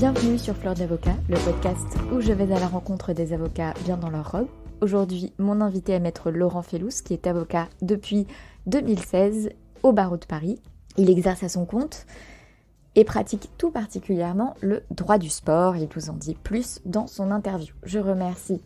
Bienvenue sur Fleur d'Avocat, le podcast où je vais à la rencontre des avocats bien dans leur robe. Aujourd'hui, mon invité est maître Laurent Fellous, qui est avocat depuis 2016 au barreau de Paris. Il exerce à son compte et pratique tout particulièrement le droit du sport. Il vous en dit plus dans son interview. Je remercie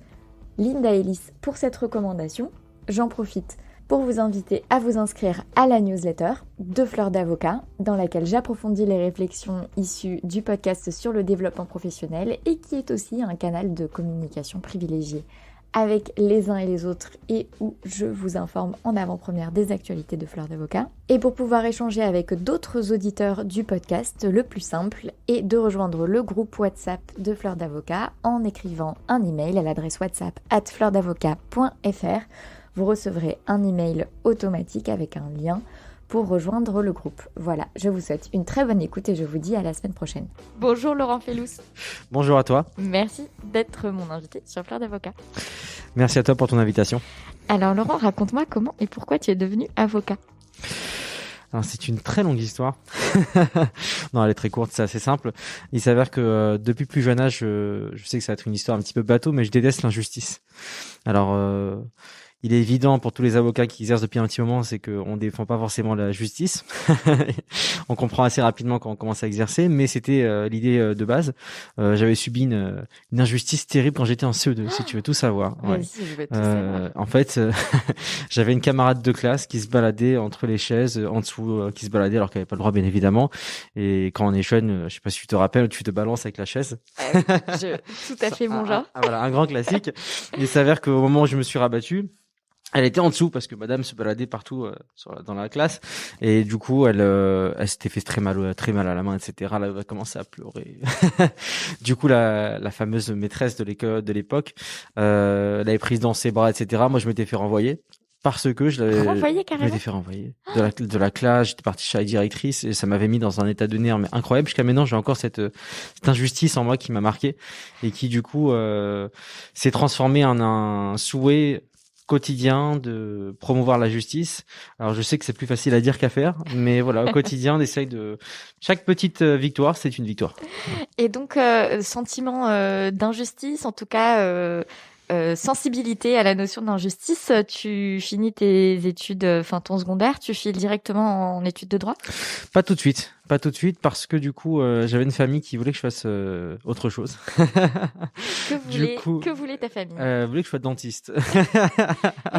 Linda Ellis pour cette recommandation. J'en profite pour vous inviter à vous inscrire à la newsletter de Fleur d'Avocat, dans laquelle j'approfondis les réflexions issues du podcast sur le développement professionnel et qui est aussi un canal de communication privilégié avec les uns et les autres et où je vous informe en avant-première des actualités de Fleur d'Avocat. Et pour pouvoir échanger avec d'autres auditeurs du podcast, le plus simple est de rejoindre le groupe WhatsApp de Fleur d'Avocat en écrivant un email à l'adresse whatsapp@fleurdavocat.fr. Vous recevrez un email automatique avec un lien pour rejoindre le groupe. Voilà, je vous souhaite une très bonne écoute et je vous dis à la semaine prochaine. Bonjour Laurent Fellous. Bonjour à toi. Merci d'être mon invité sur Fleur d'Avocat. Merci à toi pour ton invitation. Alors Laurent, raconte-moi comment et pourquoi tu es devenu avocat. Alors c'est une très longue histoire. Non, elle est très courte, c'est assez simple. Il s'avère que depuis plus jeune âge, je sais que ça va être une histoire un petit peu bateau, mais je déteste l'injustice. Alors il est évident pour tous les avocats qui exercent depuis un petit moment, c'est qu'on ne défend pas forcément la justice. On comprend assez rapidement quand on commence à exercer, mais c'était l'idée de base. J'avais subi une injustice terrible quand j'étais en CE2, si tu veux tout savoir. Ouais. Vas-y, je vais tout savoir. En fait, j'avais une camarade de classe qui se baladait entre les chaises, en dessous, qui se baladait alors qu'elle n'avait pas le droit, bien évidemment. Et quand on est jeune, je sais pas si tu te rappelles, tu te balances avec la chaise. Tout à fait mon genre. Voilà, un grand classique. Il s'avère qu'au moment où je me suis rabattu, elle était en dessous parce que madame se baladait partout dans la classe et du coup elle s'était fait très mal à la main, etc. Elle a commencé à pleurer. Du coup la fameuse maîtresse de l'époque elle avait prise dans ses bras, etc. Moi je m'étais fait renvoyer parce que je m'étais fait renvoyer de la classe. J'étais parti chez la directrice et ça m'avait mis dans un état de nerfs mais incroyable. Jusqu'à maintenant j'ai encore cette injustice en moi qui m'a marqué et qui du coup s'est transformée en un souhait quotidien de promouvoir la justice. Alors je sais que c'est plus facile à dire qu'à faire, mais voilà, au quotidien on essaye chaque petite victoire, c'est une victoire. Et donc sentiment d'injustice, en tout cas sensibilité à la notion d'injustice, tu finis tes études, ton secondaire, tu files directement en études de droit ? Pas tout de suite parce que du coup j'avais une famille qui voulait que je fasse autre chose. Que voulait ta famille ? Voulait que je sois dentiste. Oui,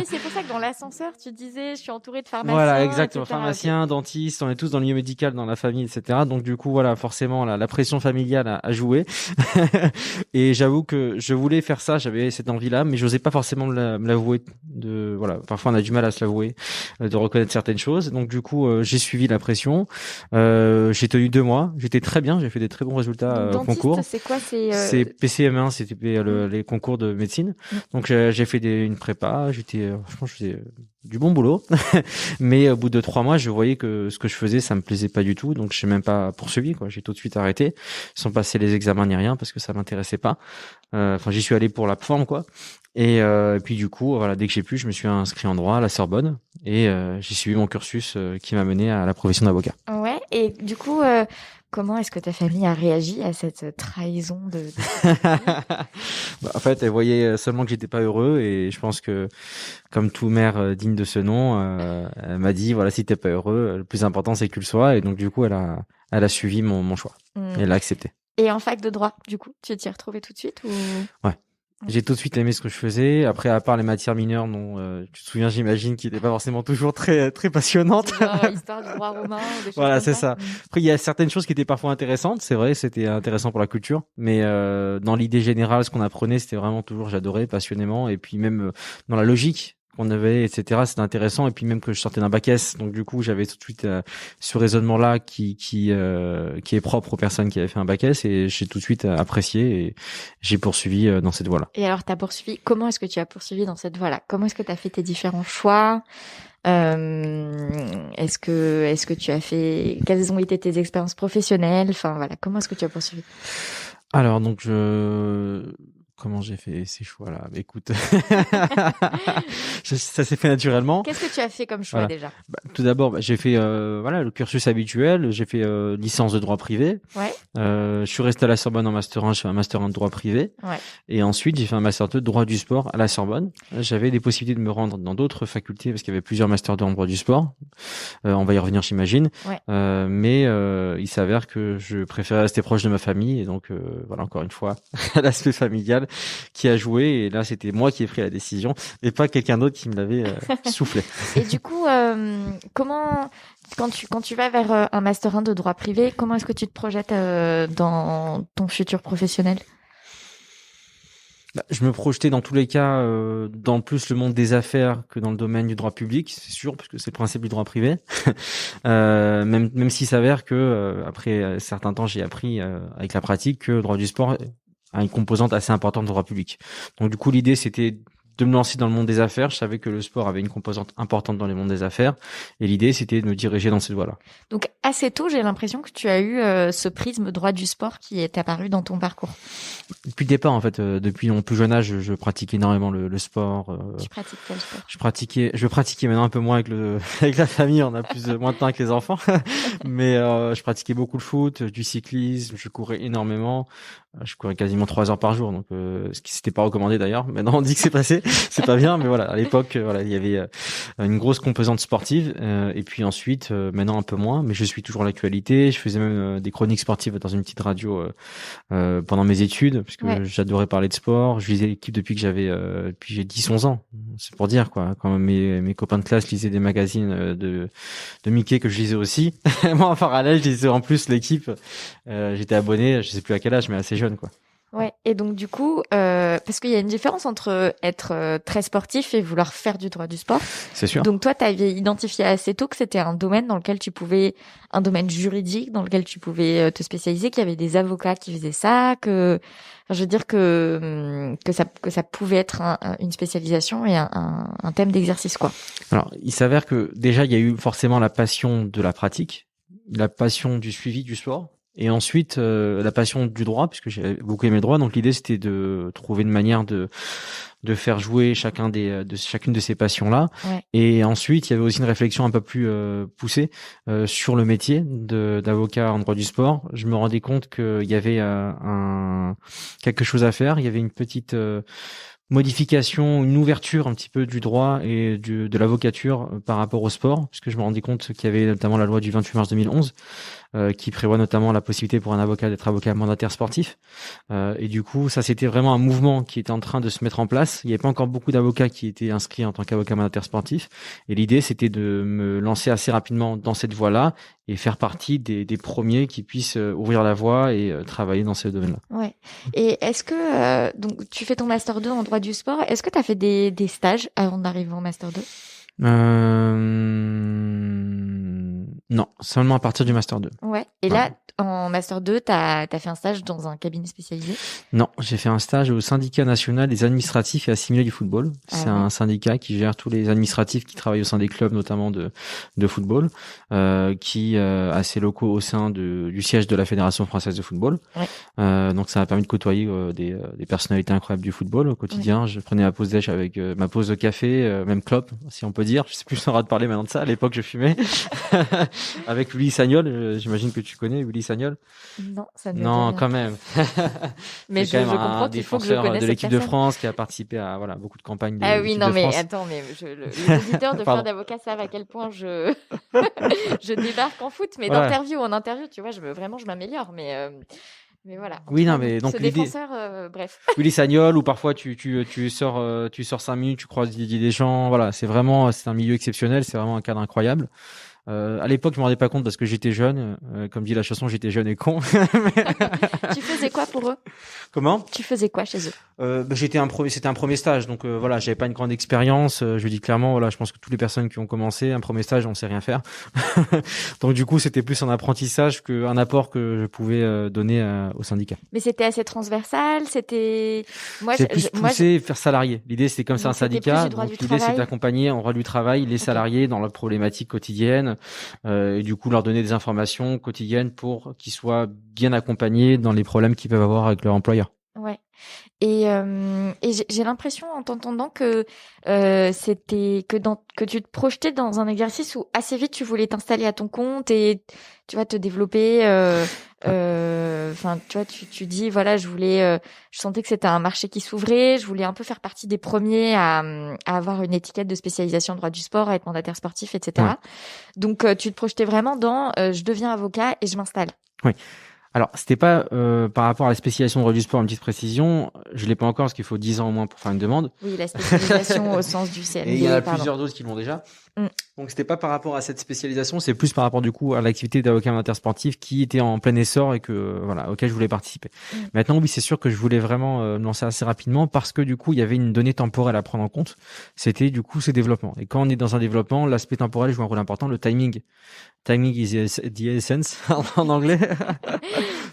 c'est pour ça que dans l'ascenseur tu disais je suis entourée de pharmaciens. Voilà, exactement, etc. pharmacien, dentiste, on est tous dans le milieu médical dans la famille, etc. Donc du coup voilà, forcément la pression familiale a joué. Et j'avoue que je voulais faire ça, j'avais cette envie-là, mais j'osais pas forcément me l'avouer. Voilà, parfois on a du mal à se l'avouer, de reconnaître certaines choses. Donc du coup j'ai suivi la pression. J'ai tenu 2 mois, j'étais très bien, j'ai fait des très bons résultats au concours. C'est quoi ? C'est PCM1, c'était les concours de médecine. Donc j'ai fait une prépa, franchement je faisais du bon boulot. Mais au bout de 3 mois, je voyais que ce que je faisais, ça me plaisait pas du tout, donc j'ai même pas poursuivi quoi. J'ai tout de suite arrêté, sans passer les examens ni rien parce que ça m'intéressait pas. J'y suis allé pour la forme quoi. Et puis du coup, voilà, dès que j'ai pu, je me suis inscrit en droit à la Sorbonne et j'ai suivi mon cursus qui m'a mené à la profession d'avocat. Ouais, et du coup, comment est-ce que ta famille a réagi à cette trahison de... En fait, elle voyait seulement que j'étais pas heureux et je pense que, comme tout mère digne de ce nom, elle m'a dit voilà, si t'es pas heureux, le plus important c'est que tu le sois. Et donc du coup, elle a suivi mon choix et elle a accepté. Et en fac de droit, du coup, tu t'y es retrouvé tout de suite ou... Ouais. J'ai tout de suite aimé ce que je faisais. Après, à part les matières mineures, dont tu te souviens, j'imagine, qui n'étaient pas forcément toujours très très passionnantes. Histoire du droit romain. Des choses voilà, comme c'est ça. Après, il y a certaines choses qui étaient parfois intéressantes. C'est vrai, c'était intéressant pour la culture. Mais dans l'idée générale, ce qu'on apprenait, c'était vraiment toujours, j'adorais passionnément. Et puis même dans la logique qu'on avait, etc. C'était intéressant. Et puis même que je sortais d'un bac S, donc du coup, j'avais tout de suite ce raisonnement-là qui est propre aux personnes qui avaient fait un bac S. Et j'ai tout de suite apprécié et j'ai poursuivi dans cette voie-là. Et alors, comment est-ce que tu as poursuivi dans cette voie-là ? Comment est-ce que tu as fait tes différents choix ? Est-ce que tu as fait... Quelles ont été tes expériences professionnelles ? Enfin voilà, comment est-ce que tu as poursuivi ? Alors donc Comment j'ai fait ces choix-là? Écoute, ça s'est fait naturellement. Qu'est-ce que tu as fait comme choix déjà? Tout d'abord, j'ai fait le cursus habituel. J'ai fait licence de droit privé. Ouais. Je suis resté à la Sorbonne en master 1. J'ai fait un master 1 de droit privé. Ouais. Et ensuite, j'ai fait un master 2 de droit du sport à la Sorbonne. J'avais des possibilités de me rendre dans d'autres facultés parce qu'il y avait plusieurs masters 2 en droit du sport. On va y revenir, j'imagine. Ouais. Mais il s'avère que je préférais rester proche de ma famille. Et donc, voilà, encore une fois, l'aspect familial qui a joué. Et là, c'était moi qui ai pris la décision et pas quelqu'un d'autre qui me l'avait soufflé. Et du coup, comment, quand tu vas vers un master 1 de droit privé, comment est-ce que tu te projettes dans ton futur professionnel? Je me projetais dans tous les cas dans plus le monde des affaires que dans le domaine du droit public, c'est sûr, parce que c'est le principe du droit privé. Même s'il s'avère que après un certain temps, j'ai appris avec la pratique que le droit du sport a une composante assez importante de droit public. Donc du coup, l'idée c'était de me lancer dans le monde des affaires. Je savais que le sport avait une composante importante dans le monde des affaires. Et l'idée, c'était de me diriger dans cette voie-là. Donc, assez tôt, j'ai l'impression que tu as eu ce prisme droit du sport qui est apparu dans ton parcours. Depuis le départ, en fait, depuis mon plus jeune âge, je pratique énormément le sport. Tu pratiques quel sport? Je pratiquais maintenant un peu moins avec la famille. On a moins de temps avec les enfants. Mais je pratiquais beaucoup le foot, du cyclisme. Je courais énormément. Je courais quasiment 3 heures par jour, donc ce qui s'était pas recommandé d'ailleurs. Maintenant, on dit que c'est passé, c'est pas bien, mais voilà, à l'époque, voilà, il y avait une grosse composante sportive, et puis ensuite, maintenant un peu moins, mais je suis toujours à l'actualité. Je faisais même des chroniques sportives dans une petite radio pendant mes études, parce que j'adorais parler de sport. Je lisais l'équipe depuis que depuis j'ai 10-11 ans. C'est pour dire quoi. Quand mes copains de classe lisaient des magazines de Mickey que je lisais aussi. Moi, en parallèle, je lisais en plus l'équipe. J'étais abonné, je sais plus à quel âge, mais assez jeune, quoi. Ouais. Et donc, du coup, parce qu'il y a une différence entre être très sportif et vouloir faire du droit du sport. C'est sûr. Donc, toi, tu avais identifié assez tôt que c'était un domaine dans lequel un domaine juridique dans lequel tu pouvais te spécialiser, qu'il y avait des avocats qui faisaient ça, je veux dire que ça pouvait être une spécialisation et un thème d'exercice, quoi. Alors, il s'avère que déjà, il y a eu forcément la passion de la pratique, la passion du suivi du sport. Et ensuite, la passion du droit, puisque j'ai beaucoup aimé le droit. Donc l'idée, c'était de trouver une manière de faire jouer chacune de ces passions-là. Ouais. Et ensuite, il y avait aussi une réflexion un peu plus poussée sur le métier d'avocat en droit du sport. Je me rendais compte qu'il y avait quelque chose à faire. Il y avait une petite modification, une ouverture un petit peu du droit et de l'avocature par rapport au sport, puisque je me rendais compte qu'il y avait notamment la loi du 28 mars 2011 qui prévoit notamment la possibilité pour un avocat d'être avocat mandataire sportif. Et du coup, ça c'était vraiment un mouvement qui était en train de se mettre en place. Il n'y avait pas encore beaucoup d'avocats qui étaient inscrits en tant qu'avocat mandataire sportif. Et l'idée, c'était de me lancer assez rapidement dans cette voie-là et faire partie des premiers qui puissent ouvrir la voie et travailler dans ce domaine-là. Ouais. Et est-ce que donc tu fais ton master 2 en droit du sport, est-ce que tu as fait des stages avant d'arriver en master 2? Non, seulement à partir du master 2. Ouais. Et là, en master 2, t'as fait un stage dans un cabinet spécialisé? Non, j'ai fait un stage au syndicat national des administratifs et assimilés du football. C'est un syndicat qui gère tous les administratifs qui travaillent au sein des clubs, notamment de football, qui a ses locaux au sein du siège de la Fédération française de football. Ouais. Donc ça m'a permis de côtoyer des personnalités incroyables du football au quotidien. Ouais. Je prenais ma pause déj avec ma pause de café, même clope, si on peut dire. Je sais plus si on aura de parler maintenant de ça. À l'époque, je fumais. Avec Willy Sagnol, j'imagine que tu connais Willy Sagnol. Non, ça ne me dit Non, rien. quand même. Mais je comprends qu'il faut que je connaisse de l'équipe cette de France qui a participé à beaucoup de campagnes de Ah oui, non, mais France. attends, mais les auditeurs de Fleur d'Avocat savent à quel point je débarque en foot, mais d'interview en interview, tu vois, je m'améliore, mais voilà. Oui, non, mais donc ce défenseur, bref. Willy Sagnol, ou parfois tu sors 5 minutes, tu croises Didier Deschamps. Voilà, c'est un milieu exceptionnel, c'est vraiment un cadre incroyable. À l'époque, je me rendais pas compte parce que j'étais jeune. Comme dit la chanson, j'étais jeune et con. Tu faisais quoi pour eux? Comment? Tu faisais quoi chez eux? C'était un premier stage, donc voilà, j'avais pas une grande expérience. Je dis clairement, voilà, je pense que toutes les personnes qui ont commencé un premier stage, on sait rien faire. Donc du coup, c'était plus un apprentissage qu'un apport que je pouvais donner au syndicat. Mais c'était assez transversal, c'était faire salarié. L'idée, c'était comme c'est un syndicat, donc l'idée c'est d'accompagner en droit du travail les salariés dans leurs problématiques quotidiennes et du coup leur donner des informations quotidiennes pour qu'ils soient bien accompagnés dans les problèmes qu'ils peuvent avoir avec leur employeur. Ouais. Et j'ai l'impression en t'entendant que c'était que tu te projetais dans un exercice où assez vite tu voulais t'installer à ton compte et tu vas te développer. Ouais. Enfin, tu vois, tu dis voilà, je sentais que c'était un marché qui s'ouvrait. Je voulais un peu faire partie des premiers à avoir une étiquette de spécialisation en droit du sport, à être mandataire sportif, Ouais. etc. Donc tu te projetais vraiment dans je deviens avocat et je m'installe. Oui. Alors, c'était pas par rapport à la spécialisation de droit du sport, une petite précision. Je l'ai pas encore parce qu'il faut 10 ans au moins pour faire une demande. Oui, la spécialisation au sens du Et il y en a CND, pardon. plusieurs d'autres qui l'ont déjà. Mm. Donc c'était pas par rapport à cette spécialisation, c'est plus par rapport du coup à l'activité d'avocat amateur sportif qui était en plein essor et que voilà auquel je voulais participer. Mm. Maintenant oui c'est sûr que je voulais vraiment me lancer assez rapidement parce que du coup il y avait une donnée temporelle à prendre en compte. C'était du coup ce développement. Et quand on est dans un développement, l'aspect temporel joue un rôle important. Le timing, timing is the essence en anglais.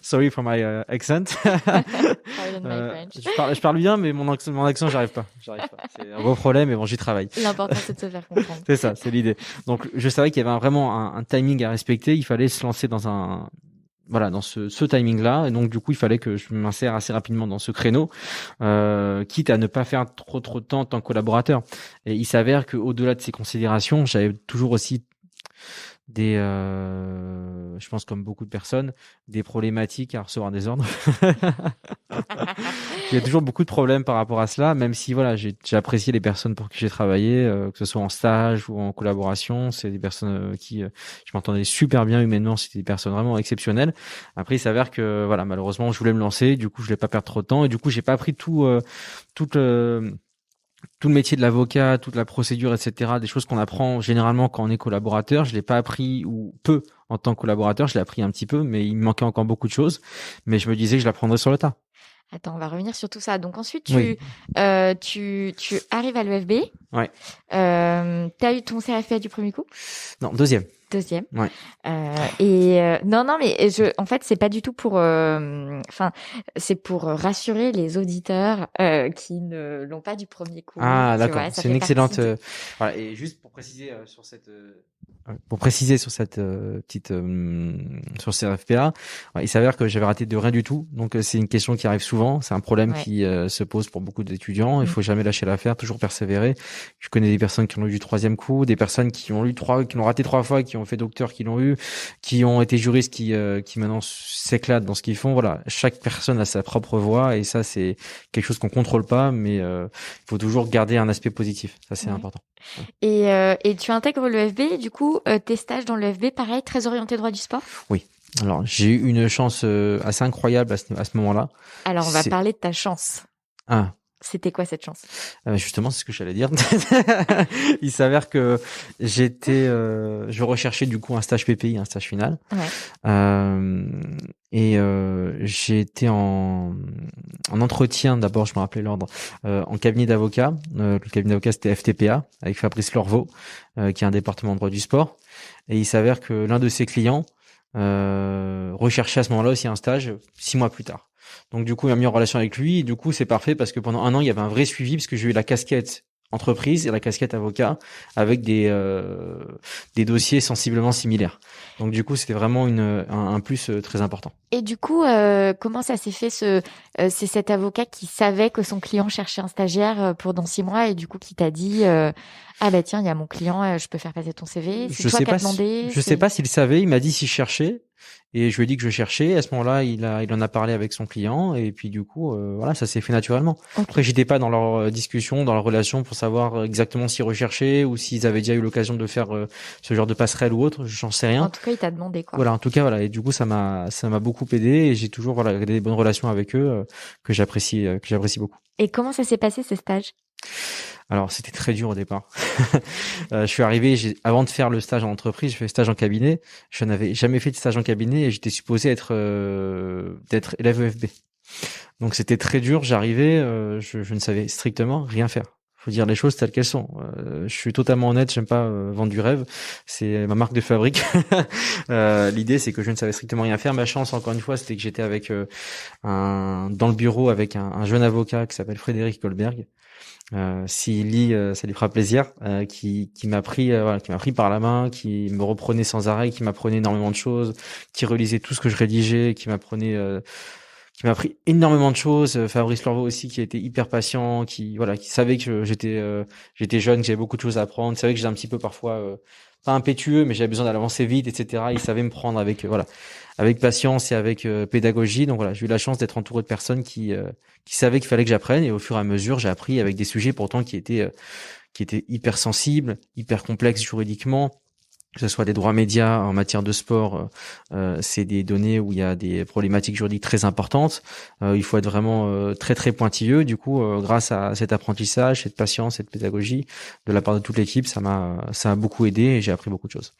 Sorry for my accent. Pardon my French. Je parle bien, mais mon accent, j'arrive pas. C'est un gros problème, mais bon, j'y travaille. L'important, c'est de se faire comprendre. C'est ça, c'est l'idée. Donc, je savais qu'il y avait vraiment un timing à respecter. Il fallait se lancer dans voilà, dans ce timing-là. Et donc, du coup, il fallait que je m'insère assez rapidement dans ce créneau, quitte à ne pas faire trop de temps en tant que collaborateur. Et il s'avère qu'au-delà de ces considérations, j'avais toujours aussi je pense comme beaucoup de personnes, des problématiques à recevoir des ordres. Il y a toujours beaucoup de problèmes par rapport à cela, même si voilà, j'ai apprécié les personnes pour qui j'ai travaillé, que ce soit en stage ou en collaboration. C'est des personnes qui je m'entendais super bien humainement. C'était des personnes vraiment exceptionnelles. Après, il s'avère que voilà, malheureusement, je voulais me lancer. Du coup, je voulais pas perdre trop de temps et du coup, j'ai pas appris toute tout le métier de l'avocat, toute la procédure, etc., des choses qu'on apprend généralement quand on est collaborateur. Je l'ai pas appris ou peu en tant que collaborateur. Je l'ai appris un petit peu, mais il me manquait encore beaucoup de choses. Mais je me disais que je l'apprendrais sur le tas. Attends, on va revenir sur tout ça. Donc ensuite, Oui. tu arrives à l'EFB. Ouais. T'as eu ton CRFPA du premier coup? Non, deuxième. Deuxième. Ouais. Non, mais en fait, c'est pas du tout pour, enfin, c'est pour rassurer les auditeurs qui ne l'ont pas du premier coup. Ah, Tu d'accord. vois, ça C'est une fait excellente. partie de... Voilà. Et juste pour préciser sur cette. Pour préciser sur cette petite sur CRFPA, ouais, il s'avère que j'avais raté de rien du tout. Donc c'est une question qui arrive souvent. C'est un problème Ouais. qui se pose pour beaucoup d'étudiants. Il Mm. faut jamais lâcher l'affaire, toujours persévérer. Je connais des personnes qui l'ont eu du troisième coup, des personnes qui ont qui l'ont raté 3 fois, qui ont fait docteur, qui l'ont eu, qui ont été juristes, qui maintenant s'éclatent dans ce qu'ils font. Voilà, chaque personne a sa propre voie et ça c'est quelque chose qu'on contrôle pas, mais il faut toujours garder un aspect positif. Ça c'est Ouais. important. Et tu intègres l'EFB, du coup, tes stages dans l'EFB, pareil, très orienté droit du sport? Oui. Alors, j'ai eu une chance assez incroyable à ce moment-là. Alors, on va parler de ta chance. Ah, C'était quoi cette chance? justement, c'est ce que j'allais dire. Il s'avère que je recherchais du coup un stage PPI, un stage final. Ouais. J'ai été en entretien, d'abord, je me rappelais l'ordre, en cabinet d'avocat. Le cabinet d'avocat, c'était FTPA, avec Fabrice Lorveau, qui est un département de droit du sport. Et il s'avère que l'un de ses clients recherchait à ce moment-là aussi un stage 6 mois plus tard. Donc du coup, il m'a mis en relation avec lui. Et du coup, c'est parfait parce que pendant 1 an, il y avait un vrai suivi parce que j'ai eu la casquette entreprise et la casquette avocat avec des dossiers sensiblement similaires. Donc du coup, c'était vraiment un plus très important. Et du coup, comment ça s'est fait c'est cet avocat qui savait que son client cherchait un stagiaire pour dans 6 mois et du coup qui t'a dit ah bah tiens, il y a mon client, je peux faire passer ton CV. C'est toi qui as demandé. Je sais pas s'il savait. Il m'a dit s'il cherchait. Et je lui ai dit que je cherchais. À ce moment-là, il en a parlé avec son client. Et puis, du coup, voilà, ça s'est fait naturellement. Okay. Après, j'étais pas dans leur discussion, dans leur relation pour savoir exactement s'ils recherchaient ou s'ils avaient déjà eu l'occasion de faire ce genre de passerelle ou autre. J'en sais rien. En tout cas, il t'a demandé, quoi. Voilà, en tout cas, voilà. Et du coup, ça m'a beaucoup aidé. Et j'ai toujours, voilà, des bonnes relations avec eux, que j'apprécie beaucoup. Et comment ça s'est passé, ces stages? Alors, c'était très dur au départ. Je suis arrivé, avant de faire le stage en entreprise, j'ai fait le stage en cabinet. Je n'avais jamais fait de stage en cabinet et j'étais supposé d'être élève EFB. Donc, c'était très dur. J'arrivais, je ne savais strictement rien faire. Faut dire les choses telles qu'elles sont. Je suis totalement honnête, j'aime pas vendre du rêve. C'est ma marque de fabrique. L'idée, c'est que je ne savais strictement rien faire. Ma chance, encore une fois, c'était que j'étais avec dans le bureau avec un jeune avocat qui s'appelle Frédéric Goldberg. S'il lit, ça lui fera plaisir. Qui m'a pris, qui m'a pris par la main, qui me reprenait sans arrêt, qui m'apprenait énormément de choses, qui relisait tout ce que je rédigeais, qui qui m'a appris énormément de choses. Fabrice Lorveau aussi, qui a été hyper patient, qui savait que j'étais jeune, que j'avais beaucoup de choses à apprendre. Il savait que j'étais un petit peu parfois pas impétueux, mais j'avais besoin d'avancer vite, etc. Il savait me prendre avec patience et avec pédagogie. Donc voilà, j'ai eu la chance d'être entouré de personnes qui savaient qu'il fallait que j'apprenne, et au fur et à mesure, j'ai appris avec des sujets pourtant qui étaient hyper sensibles, hyper complexes juridiquement. Que ce soit des droits médias en matière de sport, c'est des données où il y a des problématiques juridiques très importantes. Il faut être vraiment très très pointilleux. Du coup, grâce à cet apprentissage, cette patience, cette pédagogie de la part de toute l'équipe, ça m'a beaucoup aidé et j'ai appris beaucoup de choses.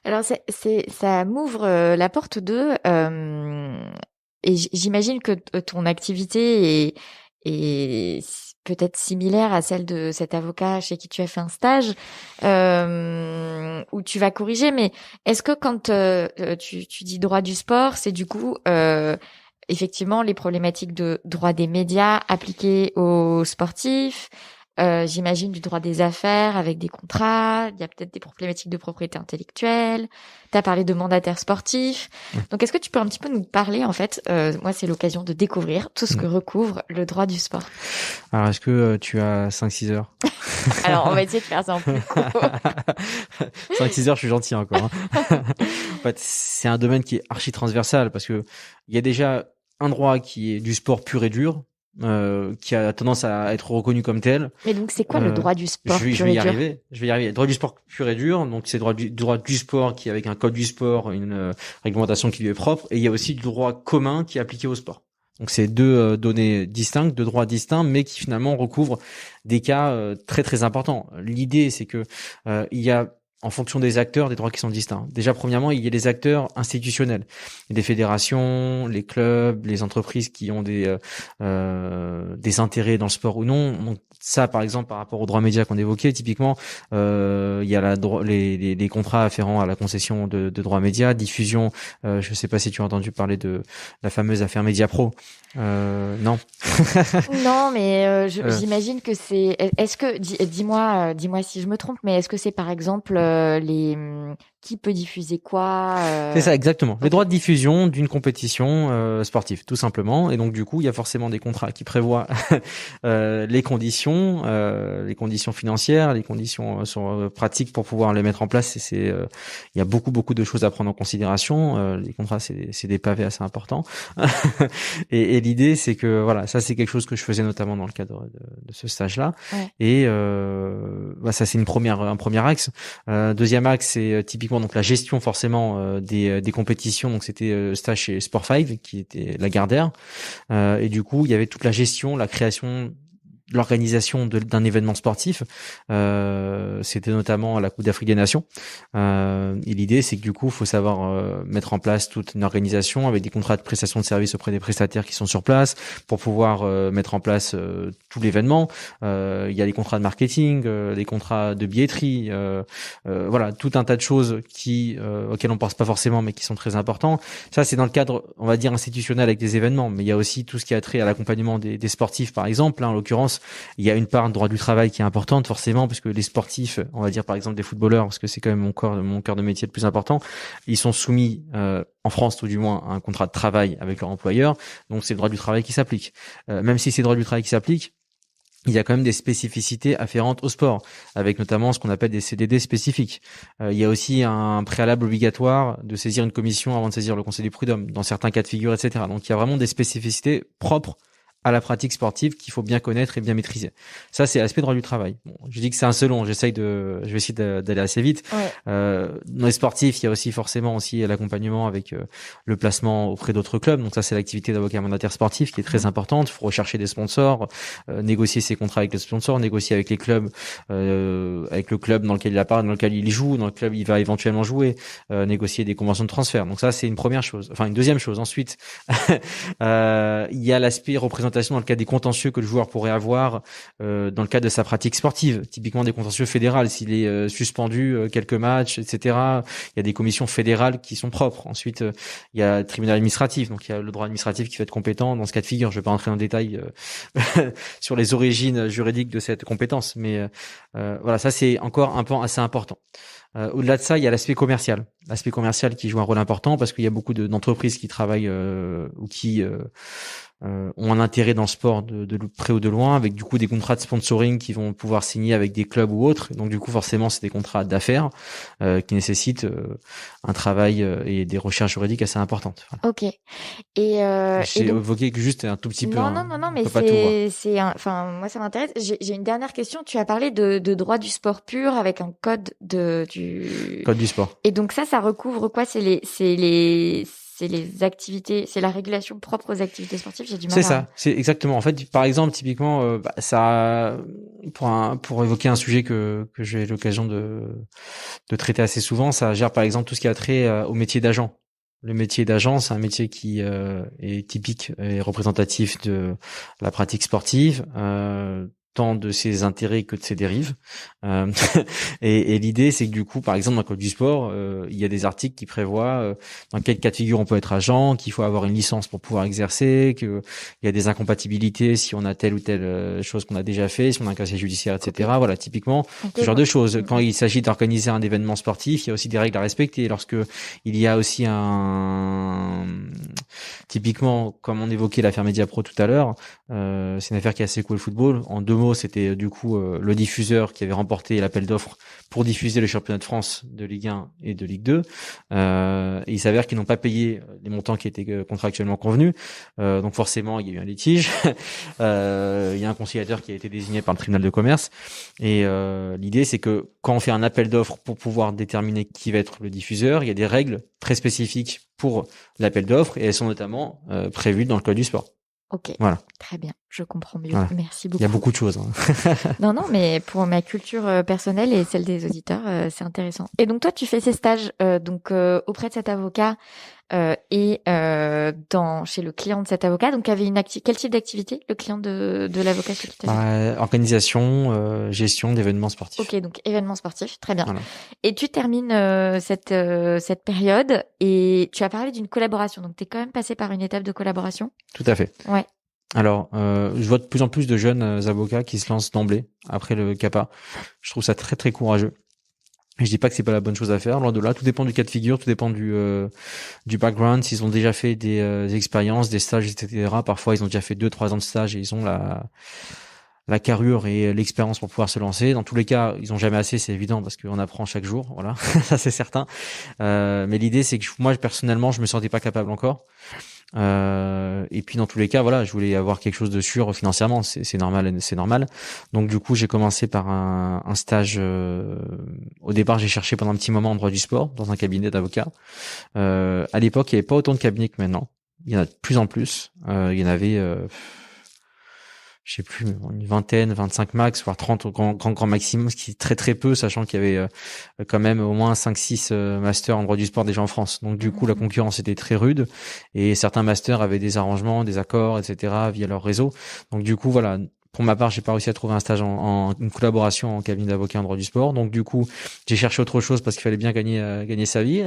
Alors ça m'ouvre la porte et j'imagine que ton activité est peut-être similaire à celle de cet avocat chez qui tu as fait un stage, où tu vas corriger. Mais est-ce que quand tu dis droit du sport, c'est du coup effectivement les problématiques de droit des médias appliqués aux sportifs, j'imagine du droit des affaires avec des contrats, il y a peut-être des problématiques de propriété intellectuelle, tu as parlé de mandataires sportifs. Donc est-ce que tu peux un petit peu nous parler, en fait, moi c'est l'occasion de découvrir tout ce que recouvre le droit du sport. Alors est-ce que tu as 5-6 heures? Alors on va essayer de faire ça en plus court. 5-6 heures, je suis gentil encore. En fait, c'est un domaine qui est archi transversal parce que il y a déjà un droit qui est du sport pur et dur, qui a tendance à être reconnu comme tel. Mais donc c'est quoi le droit du sport pur et dur? Je vais y arriver. Le droit du sport pur et dur, donc c'est le droit du sport qui est avec un code du sport, une réglementation qui lui est propre, et il y a aussi du droit commun qui est appliqué au sport. Donc c'est deux données distinctes, deux droits distincts, mais qui finalement recouvrent des cas très très importants. L'idée, c'est que il y a, en fonction des acteurs, des droits qui sont distincts. Déjà, premièrement, il y a les acteurs institutionnels, des fédérations, les clubs, les entreprises qui ont des intérêts dans le sport ou non. Donc ça, par exemple, par rapport aux droits médias qu'on évoquait, typiquement, il y a les contrats afférents à la concession de droits médias, diffusion. Je ne sais pas si tu as entendu parler de la fameuse affaire Mediapro. Non. Non, mais j'imagine que c'est. Est-ce que dis-moi si je me trompe, mais est-ce que c'est par exemple qui peut diffuser quoi C'est ça, exactement. Les droits de diffusion d'une compétition sportive, tout simplement. Et donc du coup, il y a forcément des contrats qui prévoient les conditions financières, les conditions pratiques pour pouvoir les mettre en place. Il y a beaucoup de choses à prendre en considération. Les contrats, c'est des pavés assez importants. Et l'idée, c'est que voilà, ça c'est quelque chose que je faisais notamment dans le cadre de ce stage-là. Ouais. Et ça c'est un premier axe. Deuxième axe, c'est typiquement donc la gestion forcément des compétitions. Donc c'était stage chez Sport5 qui était Lagardère. Et du coup, il y avait toute la gestion, la création, l'organisation d'un événement sportif. C'était notamment la Coupe d'Afrique des Nations. Et l'idée, c'est que du coup, il faut savoir mettre en place toute une organisation avec des contrats de prestation de services auprès des prestataires qui sont sur place pour pouvoir mettre en place tout l'événement. Il y a les contrats de marketing, les contrats de billetterie, voilà, tout un tas de choses auxquelles on pense pas forcément, mais qui sont très importants. Ça, c'est dans le cadre, on va dire, institutionnel avec des événements. Mais il y a aussi tout ce qui a trait à l'accompagnement des sportifs, par exemple. En l'occurrence, il y a une part de droit du travail qui est importante forcément, parce que les sportifs, on va dire par exemple des footballeurs, parce que c'est quand même mon cœur de métier le plus important, ils sont soumis en France tout du moins à un contrat de travail avec leur employeur, donc c'est le droit du travail qui s'applique. Même si c'est le droit du travail qui s'applique, il y a quand même des spécificités afférentes au sport, avec notamment ce qu'on appelle des CDD spécifiques. Il y a aussi un préalable obligatoire de saisir une commission avant de saisir le conseil du prud'homme, dans certains cas de figure, etc. Donc il y a vraiment des spécificités propres à la pratique sportive qu'il faut bien connaître et bien maîtriser. Ça, c'est l'aspect droit du travail. Bon, je dis que c'est un selon, je vais essayer d'aller assez vite. Ouais. Dans les sportifs, il y a aussi forcément l'accompagnement avec le placement auprès d'autres clubs. Donc ça, c'est l'activité d'avocat mandataire sportif qui est très importante. Il faut rechercher des sponsors, négocier ses contrats avec les sponsors, négocier avec les clubs, avec le club dans lequel il apparaît, dans lequel il joue, dans le club il va éventuellement jouer, négocier des conventions de transfert. Donc ça, c'est une première chose. Enfin, une deuxième chose. Ensuite, il y a l'aspect représentation représentation dans le cas des contentieux que le joueur pourrait avoir dans le cadre de sa pratique sportive. Typiquement des contentieux fédérales, s'il est suspendu quelques matchs, etc. Il y a des commissions fédérales qui sont propres. Ensuite, il y a le tribunal administratif, donc il y a le droit administratif qui va être compétent. Dans ce cas de figure, je ne vais pas entrer en détail sur les origines juridiques de cette compétence, mais voilà, ça c'est encore un point assez important. Au-delà de ça, il y a l'aspect commercial qui joue un rôle important parce qu'il y a beaucoup d'entreprises qui travaillent ou qui ont un intérêt dans le sport de près ou de loin, avec du coup des contrats de sponsoring qui vont pouvoir signer avec des clubs ou autres. Donc du coup, forcément, c'est des contrats d'affaires qui nécessitent un travail et des recherches juridiques assez importantes. Voilà. Ok. Et j'ai donc... évoqué que juste un tout petit peu. Non, hein. non, mais enfin, moi, ça m'intéresse. J'ai une dernière question. Tu as parlé de droit du sport pur avec un code du Code du sport. Et donc ça recouvre quoi? C'est les activités, c'est la régulation propre aux activités sportives. J'ai du mal. C'est ça, c'est exactement. En fait, par exemple, typiquement, ça, pour évoquer un sujet que j'ai l'occasion de traiter assez souvent, ça gère par exemple tout ce qui a trait au métier d'agent. Le métier d'agent, c'est un métier qui est typique et représentatif de la pratique sportive. Tant de ses intérêts que de ses dérives. Et l'idée, c'est que du coup, par exemple, dans le code du sport, il y a des articles qui prévoient dans quel cas de figure on peut être agent, qu'il faut avoir une licence pour pouvoir exercer, qu'il y a des incompatibilités si on a telle ou telle chose qu'on a déjà fait, si on a un casier judiciaire, etc. Okay. Voilà, typiquement, ce genre de choses. Quand il s'agit d'organiser un événement sportif, il y a aussi des règles à respecter. Lorsque il y a aussi typiquement, comme on évoquait l'affaire Mediapro tout à l'heure, c'est une affaire qui a secoué le football. En 2 mots, c'était du coup le diffuseur qui avait remporté l'appel d'offres pour diffuser le championnat de France de Ligue 1 et de Ligue 2. Et il s'avère qu'ils n'ont pas payé les montants qui étaient contractuellement convenus. Donc forcément, il y a eu un litige. Il y a un conciliateur qui a été désigné par le tribunal de commerce. Et l'idée, c'est que quand on fait un appel d'offres pour pouvoir déterminer qui va être le diffuseur, il y a des règles très spécifiques pour l'appel d'offres et elles sont notamment prévues dans le code du sport. Ok, voilà. Très bien, je comprends mieux. Voilà. Merci beaucoup. Il y a beaucoup de choses. Hein. non, mais pour ma culture personnelle et celle des auditeurs, c'est intéressant. Et donc toi, tu fais ces stages auprès de cet avocat et chez le client de cet avocat. Donc, avait quel type d'activité le client de l'avocat chez qui tu organisation, gestion d'événements sportifs. Ok, donc événements sportifs, très bien. Voilà. Et tu termines cette période et tu as parlé d'une collaboration. Donc, tu es quand même passé par une étape de collaboration. Tout à fait. Ouais. Alors, je vois de plus en plus de jeunes avocats qui se lancent d'emblée après le CAPA. Je trouve ça très très courageux. Je dis pas que c'est pas la bonne chose à faire, loin de là. Tout dépend du cas de figure, tout dépend du background. S'ils ont déjà fait des expériences, des stages, etc. Parfois, ils ont déjà fait 2-3 ans de stage et ils ont la carrure et l'expérience pour pouvoir se lancer. Dans tous les cas, ils ont jamais assez, c'est évident, parce qu'on apprend chaque jour, voilà, ça c'est certain. Mais l'idée, c'est que moi, personnellement, je me sentais pas capable encore. Et puis dans tous les cas, voilà, je voulais avoir quelque chose de sûr financièrement, c'est normal. Donc du coup, j'ai commencé par un stage. Au départ, j'ai cherché pendant un petit moment en droit du sport dans un cabinet d'avocats. À l'époque, il n'y avait pas autant de cabinets que maintenant. Il y en a de plus en plus. Il y en avait, je sais plus, une vingtaine, 25 max, voire 30 au grand maximum, ce qui est très très peu, sachant qu'il y avait quand même au moins 5-6 masters en droit du sport déjà en France. Donc du coup, la concurrence était très rude et certains masters avaient des arrangements, des accords, etc. via leur réseau. Donc du coup, voilà. Pour ma part, j'ai pas réussi à trouver un stage en une collaboration en cabinet d'avocat en droit du sport. Donc du coup, j'ai cherché autre chose parce qu'il fallait bien gagner sa vie.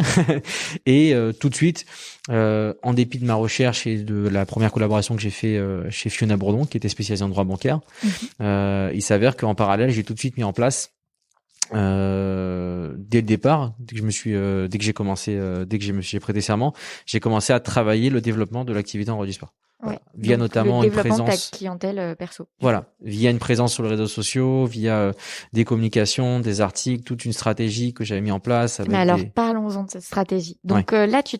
Et tout de suite, en dépit de ma recherche et de la première collaboration que j'ai fait chez Fiona Bourdon, qui était spécialisée en droit bancaire, il s'avère qu'en parallèle, j'ai tout de suite mis en place dès le départ, dès que j'ai prêté serment, j'ai commencé à travailler le développement de l'activité en droit du sport. Voilà. Via donc, notamment une présence de ta clientèle perso. Voilà, via une présence sur les réseaux sociaux, via des communications, des articles, toute une stratégie que j'avais mis en place. Mais alors, parlons-en de cette stratégie. Donc là, tu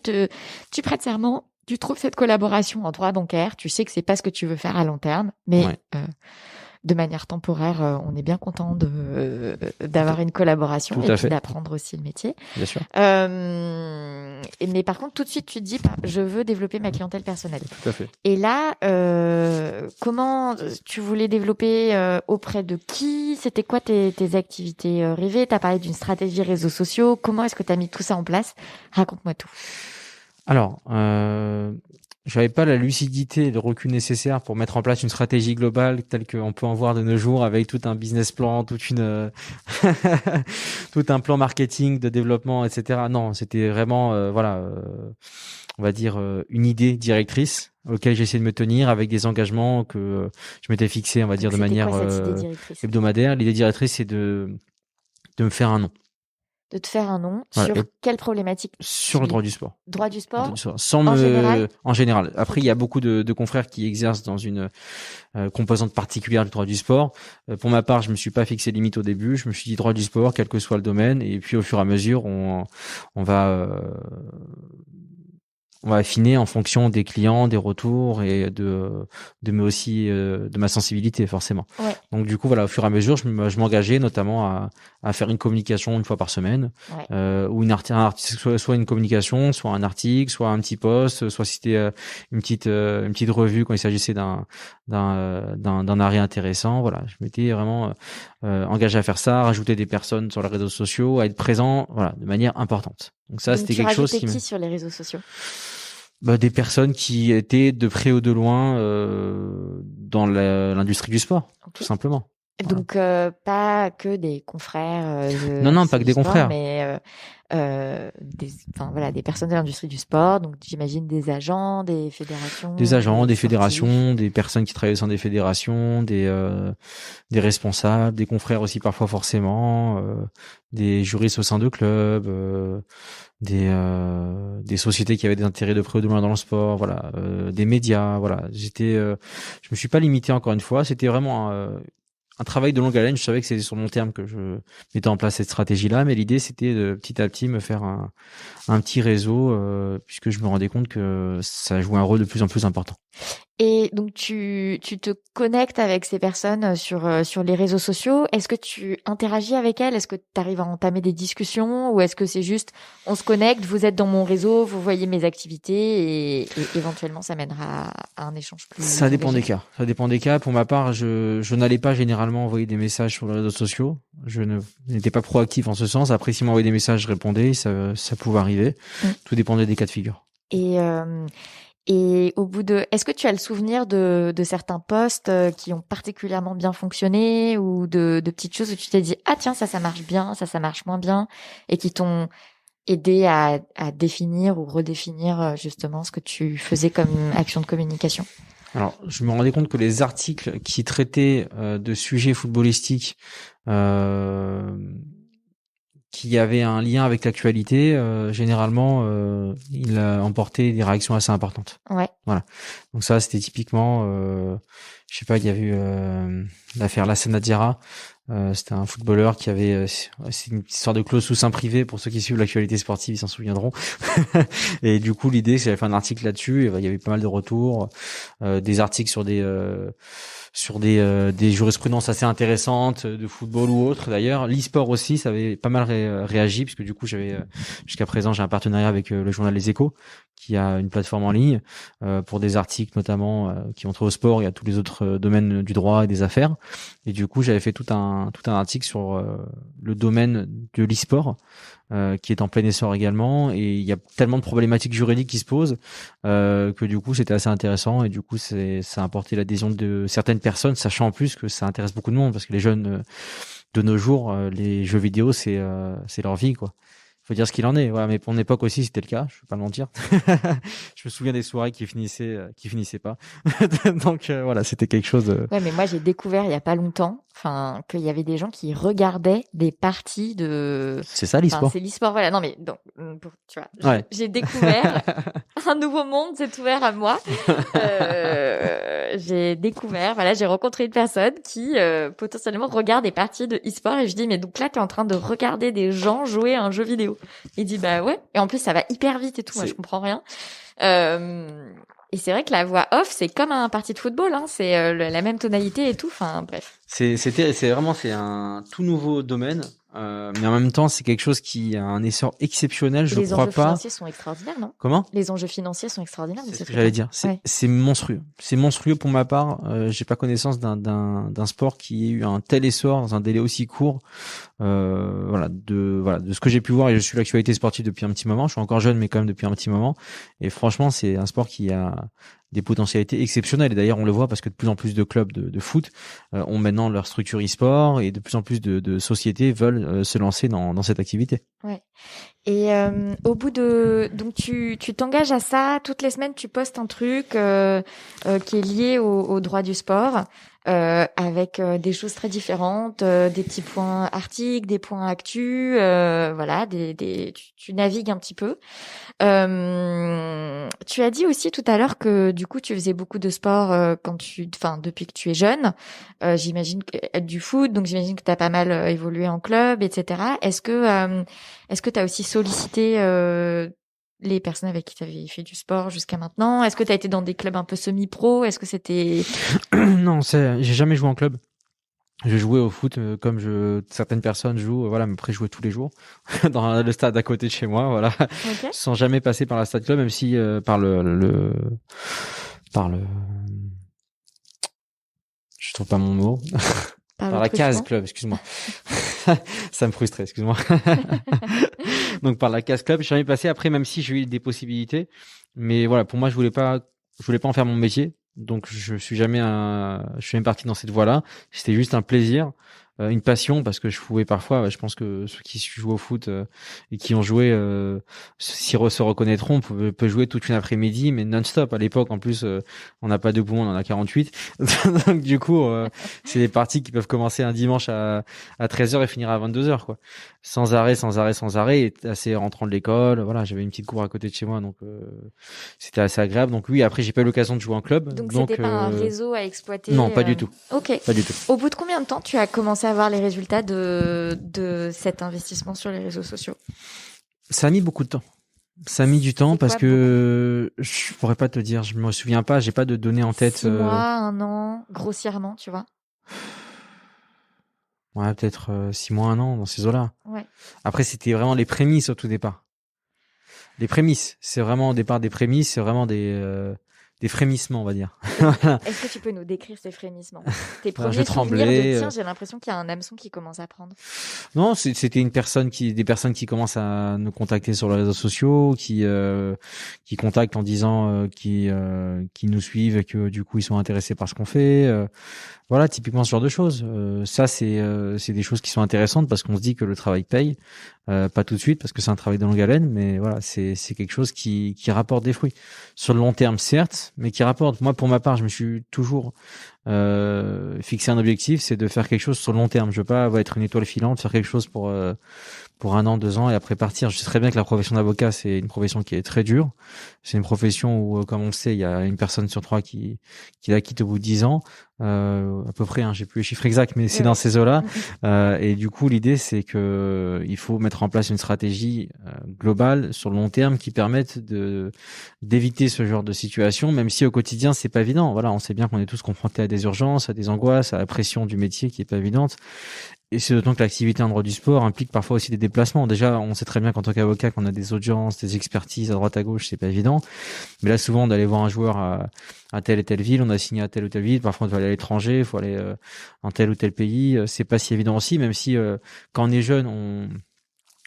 prêtes serment, tu trouves cette collaboration en droit bancaire, tu sais que c'est pas ce que tu veux faire à long terme, mais de manière temporaire, on est bien content d'avoir une collaboration et puis d'apprendre aussi le métier. Bien sûr. Mais par contre, tout de suite, tu te dis, je veux développer ma clientèle personnelle. Tout à fait. Et là, comment tu voulais développer auprès de qui? C'était quoi tes activités rêvées? Tu as parlé d'une stratégie réseaux sociaux. Comment est-ce que tu as mis tout ça en place? Raconte-moi tout. Alors, j'avais pas la lucidité et le recul nécessaire pour mettre en place une stratégie globale telle qu'on peut en voir de nos jours avec tout un business plan, tout un plan marketing de développement, etc. Non, c'était vraiment, on va dire une idée directrice auquel j'ai essayé de me tenir avec des engagements que je m'étais fixé, on va dire, de C'était manière quoi cette idée directrice? hebdomadaire. L'idée directrice, c'est de me faire un nom. De te faire un nom Voilà. sur quelle problématique? Sur le droit du sport. Droit du sport? Sans En général? En général. Après, Ok. il y a beaucoup de confrères qui exercent dans une composante particulière du droit du sport. Pour ma part, je me suis pas fixé limite au début. Je me suis dit droit du sport, quel que soit le domaine. Et puis, au fur et à mesure, on va affiner en fonction des clients, des retours et mais aussi de ma sensibilité forcément. Ouais. Donc du coup voilà, au fur et à mesure, je m'engageais notamment à faire une communication une fois par semaine, ou un article, soit une communication, soit un article, soit un petit post, soit si c'était une petite revue quand il s'agissait d'un arrêt intéressant. Voilà, je m'étais vraiment engagé à faire ça, à rajouter des personnes sur les réseaux sociaux, à être présent, voilà, de manière importante. Donc ça, c'était quelque chose qui sur les réseaux sociaux? Des personnes qui étaient de près ou de loin dans l'industrie du sport, tout simplement. Donc pas que des confrères non, pas que des confrères, mais des personnes de l'industrie du sport, donc j'imagine des agents, des fédérations, des fédérations, des personnes qui travaillent au sein des fédérations, des responsables, des confrères aussi parfois forcément, des juristes au sein de clubs, des sociétés qui avaient des intérêts de près ou de loin dans le sport, voilà, des médias, voilà. Je me suis pas limité encore une fois, c'était vraiment un travail de longue haleine. Je savais que c'était sur le long terme que je mettais en place cette stratégie-là, mais l'idée c'était de petit à petit me faire un petit réseau, puisque je me rendais compte que ça jouait un rôle de plus en plus important. Et donc tu te connectes avec ces personnes sur les réseaux sociaux. Est-ce que tu interagis avec elles? Est-ce que tu arrives à entamer des discussions, ou est-ce que c'est juste on se connecte, vous êtes dans mon réseau, vous voyez mes activités et éventuellement ça mènera à un échange plus Ça dépend des cas. Ça dépend des cas. Pour ma part, je n'allais pas généralement envoyer des messages sur les réseaux sociaux. Je n'étais pas proactif en ce sens. Après, si m'envoyait des messages, je répondais. Ça pouvait arriver. Tout dépendait des cas de figure. Et au bout est-ce que tu as le souvenir de certains posts qui ont particulièrement bien fonctionné, ou de petites choses où tu t'es dit ah tiens ça marche bien, ça marche moins bien, et qui t'ont aidé à définir ou redéfinir justement ce que tu faisais comme action de communication? Alors, je me rendais compte que les articles qui traitaient de sujets footballistiques qui avait un lien avec l'actualité, généralement, il a emporté des réactions assez importantes. Ouais. Voilà. Donc ça, c'était typiquement, je sais pas, il y a eu l'affaire Lassana Diarra. C'était un footballeur qui avait, c'est une histoire de clause sous seing privé pour ceux qui suivent l'actualité sportive, ils s'en souviendront. Et du coup, l'idée, c'est que j'avais fait un article là-dessus. Et il y avait pas mal de retours, des articles sur des jurisprudences assez intéressantes de football ou autres. D'ailleurs, l'e-sport aussi, ça avait pas mal réagi, puisque du coup, jusqu'à présent, j'ai un partenariat avec le journal Les Échos, qui a une plateforme en ligne pour des articles notamment qui ont trait au sport et à tous les autres domaines du droit et des affaires. Et du coup, j'avais fait tout un article sur le domaine de l'e-sport, qui est en plein essor également, et il y a tellement de problématiques juridiques qui se posent que du coup c'était assez intéressant, et du coup ça a apporté l'adhésion de certaines personnes, sachant en plus que ça intéresse beaucoup de monde, parce que les jeunes de nos jours, les jeux vidéo c'est leur vie, quoi. Faut dire ce qu'il en est. Voilà, mais pour mon époque aussi, c'était le cas. Je vais pas le mentir. Je me souviens des soirées qui finissaient pas. Donc voilà, c'était quelque chose. Ouais, mais moi j'ai découvert il y a pas longtemps, qu'il y avait des gens qui regardaient des parties de. C'est ça l'e-sport. C'est l'e-sport, voilà. Non mais donc, tu vois, j'ai découvert un nouveau monde s'est ouvert à moi. J'ai découvert, voilà, j'ai rencontré une personne qui potentiellement regarde des parties de e-sport, et je dis mais donc là t'es en train de regarder des gens jouer à un jeu vidéo. Il dit bah ouais, et en plus ça va hyper vite et tout, moi je comprends rien. Et c'est vrai que la voix off c'est comme un parti de football, hein, c'est la même tonalité et tout, bref. C'est un tout nouveau domaine Mais en même temps, c'est quelque chose qui a un essor exceptionnel, je Les crois enjeux pas. financiers sont extraordinaires, non? Comment? Les enjeux financiers sont extraordinaires. C'est ce que j'allais dire. C'est monstrueux. C'est monstrueux pour ma part. J'ai pas connaissance d'un sport qui ait eu un tel essor dans un délai aussi court. De ce que j'ai pu voir, et je suis l'actualité sportive depuis un petit moment. Je suis encore jeune, mais quand même depuis un petit moment. Et franchement, c'est un sport qui a des potentialités exceptionnelles. Et d'ailleurs, on le voit parce que de plus en plus de clubs de foot ont maintenant leur structure e-sport, et de plus en plus de sociétés veulent se lancer dans cette activité. Ouais. Et au bout de donc tu t'engages à ça toutes les semaines, tu postes un truc qui est lié au droit du sport avec des choses très différentes, des petits points articles, des points actus, voilà, tu navigues un petit peu. Tu as dit aussi tout à l'heure que du coup tu faisais beaucoup de sport depuis que tu es jeune. J'imagine que du foot, donc j'imagine que tu as pas mal évolué en club, etc. Est-ce que tu as aussi sollicité les personnes avec qui tu avais fait du sport jusqu'à maintenant? Est-ce que tu as été dans des clubs un peu semi-pro? Est-ce que c'était... Non, j'ai jamais joué en club. Je jouais au foot comme certaines personnes jouent, voilà, mais après je jouais tous les jours dans le stade à côté de chez moi, voilà, Okay. sans jamais passer par la stade club, même si par je trouve pas mon mot, par la case club, excuse-moi. Ça me frustrait, excuse-moi. Donc par la case club, je suis jamais passé. Après, même si j'ai eu des possibilités, mais voilà, pour moi, je voulais pas en faire mon métier. Donc je suis jamais parti dans cette voie-là. C'était juste un plaisir, une passion, parce que je pouvais parfois, je pense que ceux qui jouent au foot et qui ont joué se reconnaîtront, on peut jouer toute une après-midi, mais non-stop. À l'époque, en plus, on n'a pas de poumons, on en a 48. Donc du coup, c'est des parties qui peuvent commencer un dimanche à 13h et finir à 22h, quoi. Sans arrêt, et assez rentrant de l'école. Voilà, j'avais une petite cour à côté de chez moi, donc c'était assez agréable. Donc oui, après j'ai pas eu l'occasion de jouer en club. Donc c'était pas un réseau à exploiter? Non, pas du tout. Ok. Pas du tout. Au bout de combien de temps tu as commencé à voir les résultats de cet investissement sur les réseaux sociaux? Ça a mis beaucoup de temps. Ça a mis du temps parce que je pourrais pas te dire, je me souviens pas, j'ai pas de données en tête. 6 mois, 1 an, grossièrement, tu vois? Ouais, peut-être 6 mois, 1 an, dans ces eaux-là. Ouais. Après, c'était vraiment les prémices au tout départ. Les prémices, c'est vraiment au départ des prémices, c'est vraiment des frémissements, on va dire. Est-ce que tu peux nous décrire ces frémissements? Tes premiers je souvenirs tremblais. de tiens, j'ai l'impression qu'il y a un hameçon qui commence à prendre. Non, c'était des personnes qui commencent à nous contacter sur les réseaux sociaux, qui contactent en disant qui nous suivent et que du coup ils sont intéressés par ce qu'on fait. Voilà, typiquement ce genre de choses. Ça, c'est des choses qui sont intéressantes parce qu'on se dit que le travail paye, pas tout de suite parce que c'est un travail de longue haleine, mais voilà, c'est quelque chose qui rapporte des fruits sur le long terme, certes, mais qui rapporte. Moi, pour ma part, je me suis toujours fixé un objectif, c'est de faire quelque chose sur le long terme. Je veux pas être une étoile filante, faire quelque chose pour 1 an, 2 ans et après partir. Je sais très bien que la profession d'avocat, c'est une profession qui est très dure. C'est une profession où, comme on le sait, il y a une personne sur 3 qui la quitte au bout de 10 ans. À peu près, j'ai plus les chiffres exacts, mais c'est dans ces eaux-là. Et du coup, l'idée, c'est que il faut mettre en place une stratégie globale sur le long terme qui permette d'éviter ce genre de situation, même si au quotidien, c'est pas évident. Voilà, on sait bien qu'on est tous confrontés à des urgences, à des angoisses, à la pression du métier qui est pas évidente. Et c'est d'autant que l'activité en droit du sport implique parfois aussi des déplacements. Déjà, on sait très bien qu'en tant qu'avocat, qu'on a des audiences, des expertises à droite à gauche, c'est pas évident. Mais là, souvent, d'aller voir un joueur à telle et telle ville, on a signé à telle ou telle ville. Parfois, on doit aller à l'étranger, il faut aller en tel ou tel pays. C'est pas si évident aussi, même si quand on est jeune,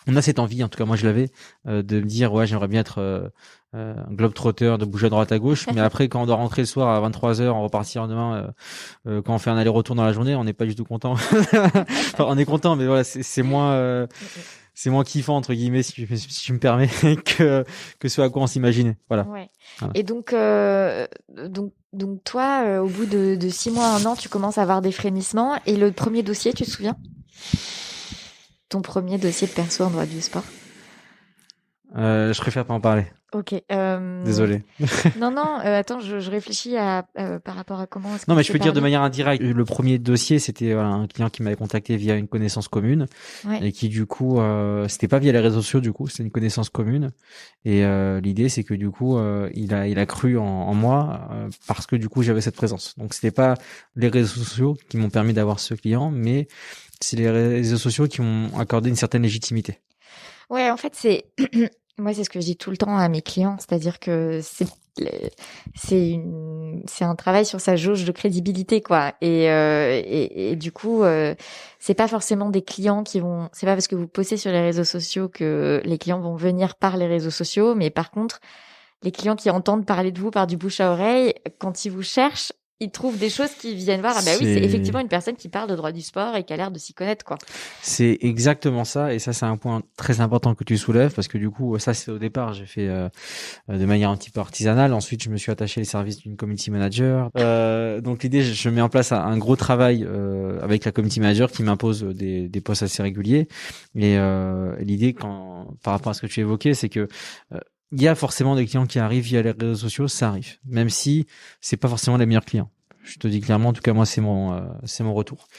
on a cette envie, en tout cas moi je l'avais, de me dire ouais j'aimerais bien être un globe-trotteur, de bouger à droite à gauche, mais après quand on doit rentrer le soir à 23h, on repartir demain, quand on fait un aller-retour dans la journée, on n'est pas du tout content. Enfin, on est content, mais voilà, c'est moins kiffant entre guillemets si je me permets que ce à quoi on s'imaginait. Voilà. Ouais. Voilà. Et donc toi, au bout de 6 mois, 1 an, tu commences à avoir des frémissements. Et le premier dossier, tu te souviens? Ton premier dossier de perso en droit du sport? Je préfère pas en parler. Ok. Désolé. Non, attends, je réfléchis par rapport à comment. Non, mais je peux dire de manière indirecte. Le premier dossier, c'était un client qui m'avait contacté via une connaissance commune, et qui du coup, c'était pas via les réseaux sociaux, du coup, c'était une connaissance commune. Et l'idée, c'est que du coup, il a cru en moi parce que du coup, j'avais cette présence. Donc, c'était pas les réseaux sociaux qui m'ont permis d'avoir ce client, mais C'est les réseaux sociaux qui ont accordé une certaine légitimité. Ouais, en fait, moi, c'est ce que je dis tout le temps à mes clients, c'est-à-dire que c'est un travail sur sa jauge de crédibilité, quoi. Et du coup, c'est pas forcément des clients c'est pas parce que vous postez sur les réseaux sociaux que les clients vont venir par les réseaux sociaux, mais par contre, les clients qui entendent parler de vous par du bouche à oreille, quand ils vous cherchent, ils trouvent des choses qui viennent voir. Ah bah oui, c'est effectivement une personne qui parle de droit du sport et qui a l'air de s'y connaître, quoi. C'est exactement ça. Et ça, c'est un point très important que tu soulèves parce que du coup, ça, c'est au départ, j'ai fait de manière un petit peu artisanale. Ensuite, je me suis attaché les services d'une community manager. Donc l'idée, je mets en place un gros travail avec la community manager qui m'impose des postes assez réguliers. Et l'idée, par rapport à ce que tu évoquais, c'est que il y a forcément des clients qui arrivent via les réseaux sociaux, ça arrive. Même si c'est pas forcément les meilleurs clients. Je te dis clairement, en tout cas moi c'est mon retour.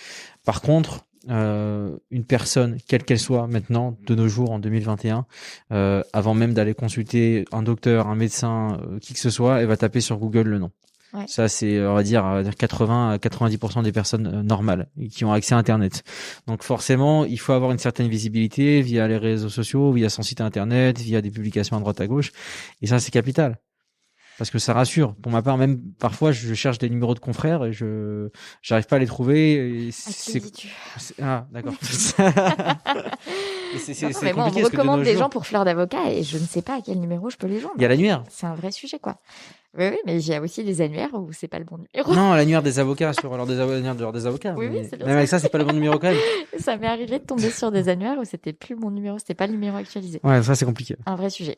Par contre, une personne, quelle qu'elle soit maintenant, de nos jours en 2021, avant même d'aller consulter un docteur, un médecin, qui que ce soit, elle va taper sur Google le nom. Ouais. Ça, c'est, on va dire 80 à 90% des personnes normales et qui ont accès à Internet. Donc forcément, il faut avoir une certaine visibilité via les réseaux sociaux, via son site Internet, via des publications à droite à gauche. Et ça, c'est capital. Parce que ça rassure. Pour ma part, même parfois, je cherche des numéros de confrères et j'arrive pas à les trouver. Et d'accord. Mais moi, on me recommande des gens pour Fleur d'avocat et je ne sais pas à quel numéro je peux les joindre. Il y a l'annuaire. C'est un vrai sujet, quoi. Oui, mais il y a aussi des annuaires où c'est pas le bon numéro. Non, l'annuaire des avocats sur l'ordre des avocats. Oui, c'est bien même avec ça, c'est pas le bon numéro quand même. Ça m'est arrivé de tomber sur des annuaires où c'était plus mon numéro, c'était pas le numéro actualisé. Ouais, ça c'est compliqué. Un vrai sujet.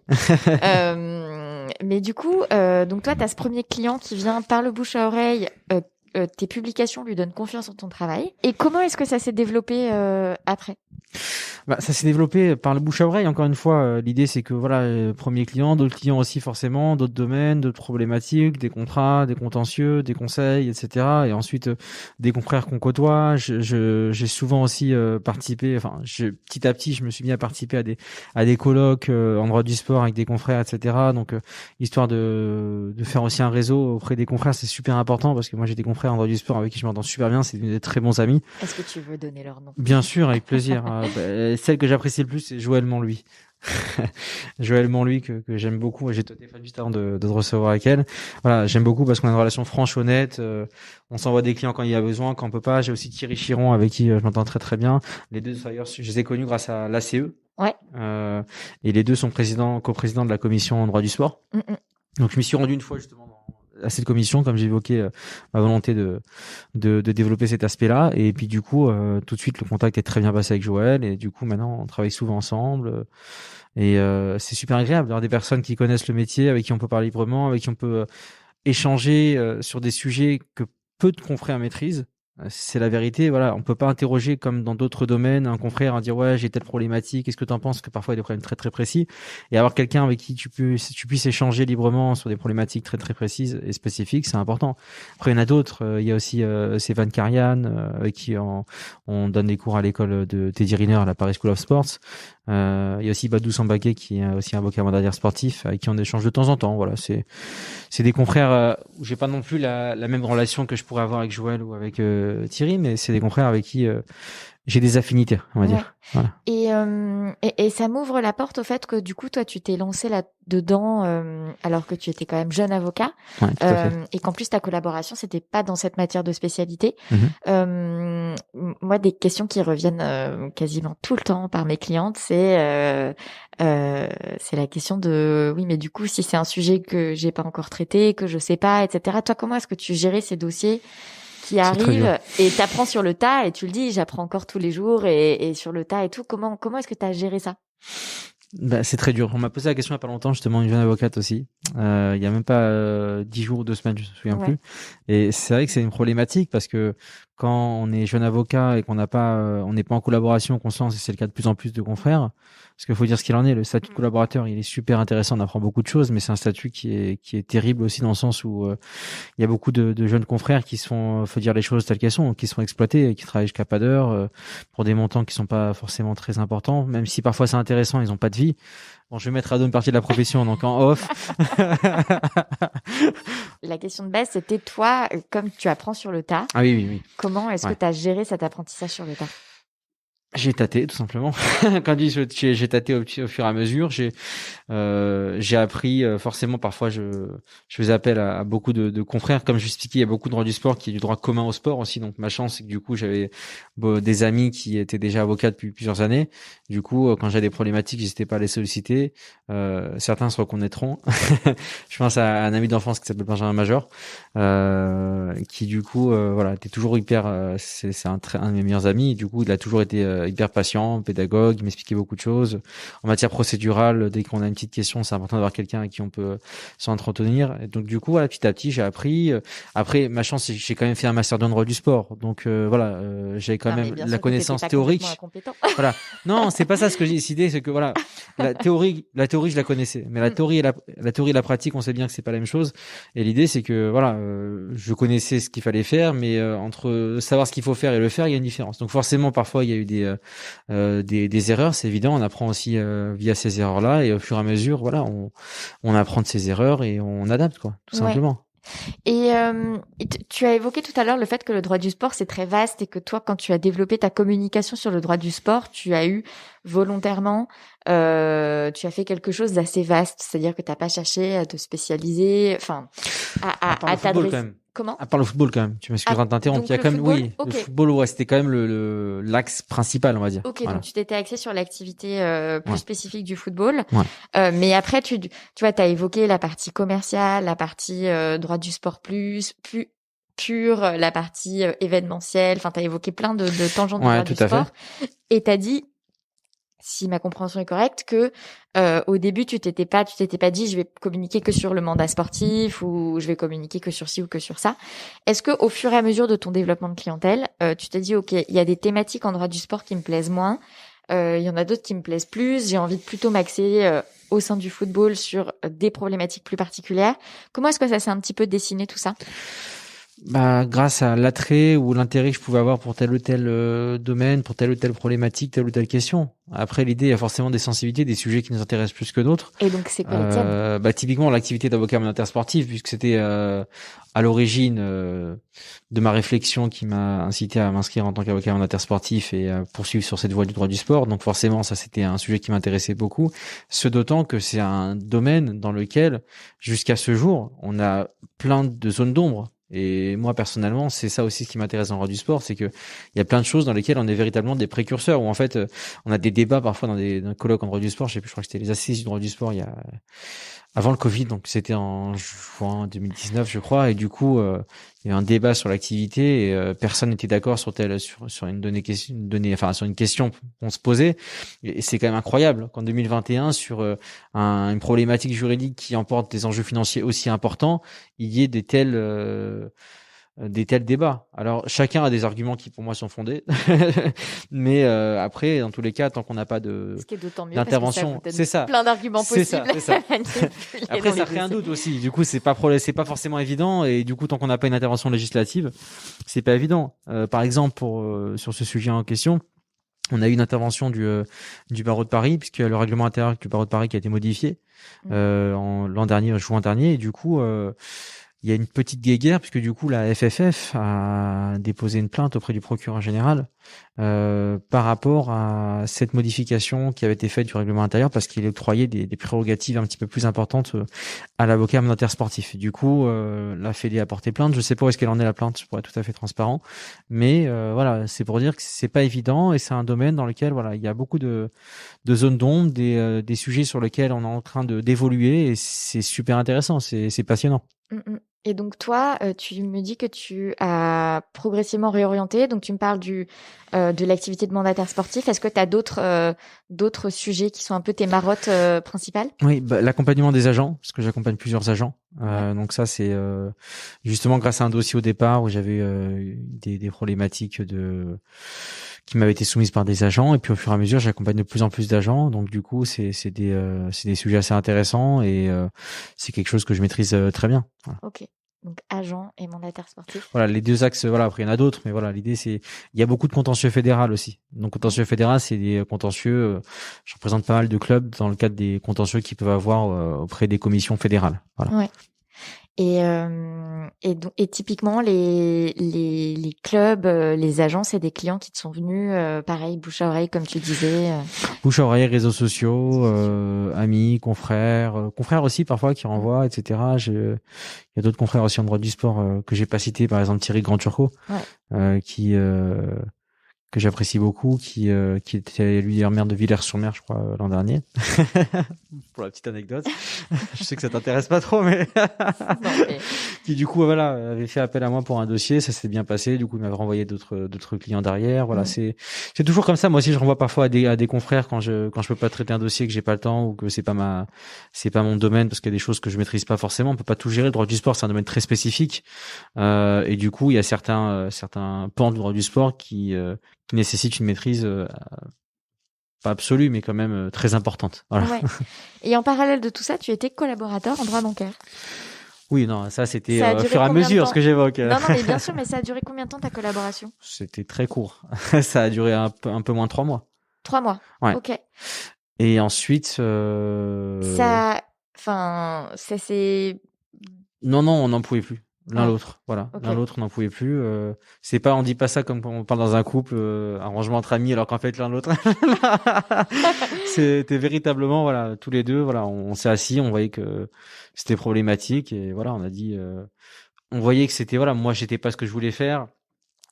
Mais du coup, donc toi, t'as ce premier client qui vient par le bouche à oreille. Tes publications lui donnent confiance en ton travail. Et comment est-ce que ça s'est développé après ? Ça s'est développé par le bouche à oreille. Encore une fois, l'idée c'est que voilà, premier client, d'autres clients aussi forcément, d'autres domaines, d'autres problématiques, des contrats, des contentieux, des conseils, etc. Et ensuite des confrères qu'on côtoie. J'ai souvent aussi participé. Enfin, petit à petit, je me suis mis à participer à des colloques en droit du sport avec des confrères, etc. Donc histoire de faire aussi un réseau auprès des confrères, c'est super important parce que moi j'ai des confrères en droit du sport avec qui je m'entends super bien. C'est des très bons amis. Est-ce que tu veux donner leur nom ? Bien sûr, avec plaisir. Celle que j'apprécie le plus, c'est Joël Montluy. Joël Montluy que j'aime beaucoup. J'ai été fan juste avant de te recevoir avec elle. Voilà, j'aime beaucoup parce qu'on a une relation franche, honnête. On s'envoie des clients quand il y a besoin, quand on peut pas. J'ai aussi Thierry Chiron avec qui je m'entends très très bien. Les deux d'ailleurs, je les ai connus grâce à l'ACE. Ouais. Et les deux sont coprésidents de la commission en droit du sport. Donc je m'y suis rendu une fois justement à cette commission, comme j'ai évoqué ma volonté de développer cet aspect-là. Et puis du coup, tout de suite, le contact est très bien passé avec Joël. Et du coup, maintenant, on travaille souvent ensemble. Et c'est super agréable d'avoir des personnes qui connaissent le métier, avec qui on peut parler librement, avec qui on peut échanger sur des sujets que peu de confrères maîtrisent. C'est la vérité, voilà. On peut pas interroger comme dans d'autres domaines un confrère à dire ouais j'ai telle problématique, qu'est-ce que t'en penses, que parfois il y a des problèmes très très précis, et avoir quelqu'un avec qui tu puisses échanger librement sur des problématiques très très précises et spécifiques, c'est important. Après il y en a d'autres, il y a aussi Stéphane Karian avec qui on donne des cours à l'école de Teddy Riner à la Paris School of Sports. Il y a aussi Badou Sambaké qui est aussi un avocat mandataire sportif avec qui on échange de temps en temps. Voilà, c'est des confrères où j'ai pas non plus la même relation que je pourrais avoir avec Joël ou avec Thierry, mais c'est des confrères avec qui j'ai des affinités, on va dire. Voilà. Et ça m'ouvre la porte au fait que du coup, toi, tu t'es lancé là-dedans alors que tu étais quand même jeune avocat. Ouais, tout à fait. Et qu'en plus, ta collaboration, c'était pas dans cette matière de spécialité. Moi, des questions qui reviennent quasiment tout le temps par mes clientes, c'est la question de oui, mais du coup, si c'est un sujet que j'ai pas encore traité, que je sais pas, etc. Toi, comment est-ce que tu gérais ces dossiers qui arrivent et t'apprends sur le tas et tu le dis, j'apprends encore tous les jours et sur le tas et tout. Comment est-ce que t'as géré ça? C'est très dur. On m'a posé la question il y a pas longtemps, justement, une jeune avocate aussi. Il y a même pas 10 jours ou 2 semaines, je me souviens plus. Et c'est vrai que c'est une problématique parce que quand on est jeune avocat et qu'on n'a pas, on n'est pas en collaboration constante, et c'est le cas de plus en plus de confrères, parce qu'il faut dire ce qu'il en est. Le statut de collaborateur, il est super intéressant, on apprend beaucoup de choses, mais c'est un statut qui est terrible aussi dans le sens où il y a beaucoup de jeunes confrères qui se font, faut dire les choses telles qu'elles sont, qui se font exploiter et qui travaillent jusqu'à pas d'heure pour des montants qui sont pas forcément très importants, même si parfois c'est intéressant, ils ont pas de vie. Bon, je vais mettre à dos une partie de la profession, donc en off. La question de base, c'était toi, comme tu apprends sur le tas. Ah oui. Comment est-ce que tu as géré cet apprentissage sur le tas? J'ai tâté tout simplement. Quand je dis j'ai tâté au fur et à mesure, j'ai appris forcément parfois je faisais appel à beaucoup de confrères, comme je l'expliquais, il y a beaucoup de droit du sport qui est du droit commun au sport aussi, donc ma chance c'est que du coup j'avais des amis qui étaient déjà avocats depuis plusieurs années. Du coup quand j'avais des problématiques, j'hésitais pas à les solliciter. Certains se reconnaîtront. Je pense à un ami d'enfance qui s'appelle Benjamin Major, qui du coup voilà était toujours hyper c'est un de mes meilleurs amis, et du coup il a toujours été hyper patient, pédagogue, il m'expliquait beaucoup de choses en matière procédurale. Dès qu'on a une petite question, c'est important d'avoir quelqu'un à qui on peut s'entretenir. Et donc du coup voilà, petit à petit j'ai appris. Après ma chance c'est que j'ai quand même fait un master de droit du sport, donc voilà, j'avais quand même la connaissance théorique. Voilà, non c'est pas ça ce que j'ai décidé, c'est que voilà la théorie je la connaissais, mais la théorie et la pratique, on sait bien que c'est pas la même chose. Et l'idée c'est que voilà, je connaissais ce qu'il fallait faire, mais entre savoir ce qu'il faut faire et le faire, il y a une différence. Donc forcément parfois il y a eu des erreurs, c'est évident. On apprend aussi via ces erreurs-là, et au fur et à mesure, voilà, on apprend de ces erreurs et on adapte, quoi, tout simplement. Et tu as évoqué tout à l'heure le fait que le droit du sport c'est très vaste, et que toi, quand tu as développé ta communication sur le droit du sport, tu as eu volontairement, tu as fait quelque chose d'assez vaste, c'est-à-dire que t'as pas cherché à te spécialiser, enfin, à t'adresser. Comment? À part le football, quand même. Tu m'excuseras de t'interrompre. Il y a quand même, football, oui, le football, ouais, c'était quand même l'axe principal, on va dire. Ok, voilà. Donc tu t'étais axé sur l'activité plus spécifique du football. Ouais. Mais après, tu vois, t'as évoqué la partie commerciale, la partie droit du sport plus pure, la partie événementielle. Enfin, t'as évoqué plein de tangentes du droit du sport. Et t'as dit, si ma compréhension est correcte, que au début tu t'étais pas dit je vais communiquer que sur le mandat sportif, ou je vais communiquer que sur ci ou que sur ça. Est-ce que au fur et à mesure de ton développement de clientèle, tu t'es dit ok, il y a des thématiques en droit du sport qui me plaisent moins, il y en a d'autres qui me plaisent plus, j'ai envie de plutôt m'axer au sein du football sur des problématiques plus particulières. Comment est-ce que ça s'est un petit peu dessiné tout ça? Grâce à l'attrait ou l'intérêt que je pouvais avoir pour tel ou tel domaine, pour telle ou telle problématique, telle ou telle question. Après, l'idée, il y a forcément des sensibilités, des sujets qui nous intéressent plus que d'autres. Et donc, c'est quoi les tiennes? Typiquement, l'activité d'avocat monétaire sportif, puisque c'était à l'origine de ma réflexion qui m'a incité à m'inscrire en tant qu'avocat monétaire sportif et à poursuivre sur cette voie du droit du sport. Donc forcément, ça, c'était un sujet qui m'intéressait beaucoup. Ce d'autant que c'est un domaine dans lequel, jusqu'à ce jour, on a plein de zones d'ombre. Et moi, personnellement, c'est ça aussi ce qui m'intéresse dans le droit du sport, c'est que il y a plein de choses dans lesquelles on est véritablement des précurseurs, où en fait, on a des débats parfois dans des colloques en droit du sport. Je sais plus, je crois que c'était les assises du droit du sport avant le Covid, donc c'était en juin 2019, je crois, et du coup, il y a eu un débat sur l'activité, et personne n'était d'accord sur une question qu'on se posait. Et c'est quand même incroyable qu'en 2021, sur une problématique juridique qui emporte des enjeux financiers aussi importants, il y ait des tels débats. Alors chacun a des arguments qui pour moi sont fondés, mais après dans tous les cas, tant qu'on n'a pas d'intervention, c'est ça, plein d'arguments possibles. C'est ça. Après ça crée un doute aussi. Du coup c'est pas forcément évident, et du coup tant qu'on n'a pas une intervention législative, c'est pas évident. Par exemple sur ce sujet en question, on a eu une intervention du barreau de Paris, puisqu'il y a le règlement intérieur du barreau de Paris qui a été modifié l'an dernier, juin dernier, et du coup il y a une petite guéguerre, puisque du coup la FFF a déposé une plainte auprès du procureur général par rapport à cette modification qui avait été faite du règlement intérieur, parce qu'il octroyait des prérogatives un petit peu plus importantes à l'avocat monétaire sportif. Et du coup, la Fédé a porté plainte. Je sais pas où est-ce qu'elle en est, la plainte, pour être tout à fait transparent. Mais voilà, c'est pour dire que c'est pas évident, et c'est un domaine dans lequel voilà, il y a beaucoup de zones d'ombre, des sujets sur lesquels on est en train d'évoluer, et c'est super intéressant, c'est passionnant. Et donc toi, tu me dis que tu as progressivement réorienté. Donc tu me parles de l'activité de mandataire sportif. Est-ce que tu as d'autres sujets qui sont un peu tes marottes principales? Oui, l'accompagnement des agents, parce que j'accompagne plusieurs agents. Donc ça, c'est justement grâce à un dossier au départ où j'avais des problématiques qui m'avaient été soumises par des agents, et puis au fur et à mesure, j'accompagne de plus en plus d'agents. Donc du coup, c'est des sujets assez intéressants, et c'est quelque chose que je maîtrise très bien. Voilà. Ok. Donc agent et mandataire sportif. Voilà, les deux axes. Voilà, après il y en a d'autres, mais voilà, l'idée il y a beaucoup de contentieux fédéral aussi. Donc contentieux fédéral, c'est des contentieux. Je représente pas mal de clubs dans le cadre des contentieux qu'ils peuvent avoir auprès des commissions fédérales. Voilà. Ouais. Et typiquement les clubs, les agences, c'est des clients qui te sont venus, pareil, bouche à oreille, comme tu disais. Bouche à oreille, réseaux sociaux, amis, confrères aussi parfois qui renvoient, etc. Il y a d'autres confrères aussi en droit du sport que j'ai pas cités, par exemple Thierry Grand Turco, qui que j'apprécie beaucoup, qui était lui maire de Villers-sur-Mer, je crois, l'an dernier. Pour la petite anecdote. Je sais que ça t'intéresse pas trop, mais qui du coup voilà avait fait appel à moi pour un dossier, ça s'est bien passé. Du coup, il m'avait renvoyé d'autres clients derrière. Voilà, c'est toujours comme ça. Moi aussi, je renvoie parfois à des confrères quand je peux pas traiter un dossier, que j'ai pas le temps ou que c'est pas mon domaine, parce qu'il y a des choses que je maîtrise pas forcément. On peut pas tout gérer. Le droit du sport, c'est un domaine très spécifique. Et du coup, il y a certains pans du droit du sport qui nécessite une maîtrise pas absolue, mais quand même très importante. Voilà. Ouais. Et en parallèle de tout ça, tu étais collaborateur en droit bancaire. Oui, non, ça c'était Ça a au duré fur et à combien de mesure temps ce que j'évoque. Non, mais bien sûr, mais ça a duré combien de temps ta collaboration? C'était très court. Ça a duré un peu moins de 3 mois. 3 mois. Ouais. Ok. Et ensuite, Ça, enfin, ça c'est. non, on n'en pouvait plus. L'un Ouais. l'autre, voilà. Ok. L'un l'autre, on n'en pouvait plus. C'est pas, on dit pas ça comme quand on parle dans un couple, arrangement entre amis, alors qu'en fait l'un l'autre. C'était véritablement, voilà, tous les deux, voilà, on s'est assis, on voyait que c'était problématique et voilà, on a dit, on voyait que c'était, voilà, moi j'étais pas ce que je voulais faire.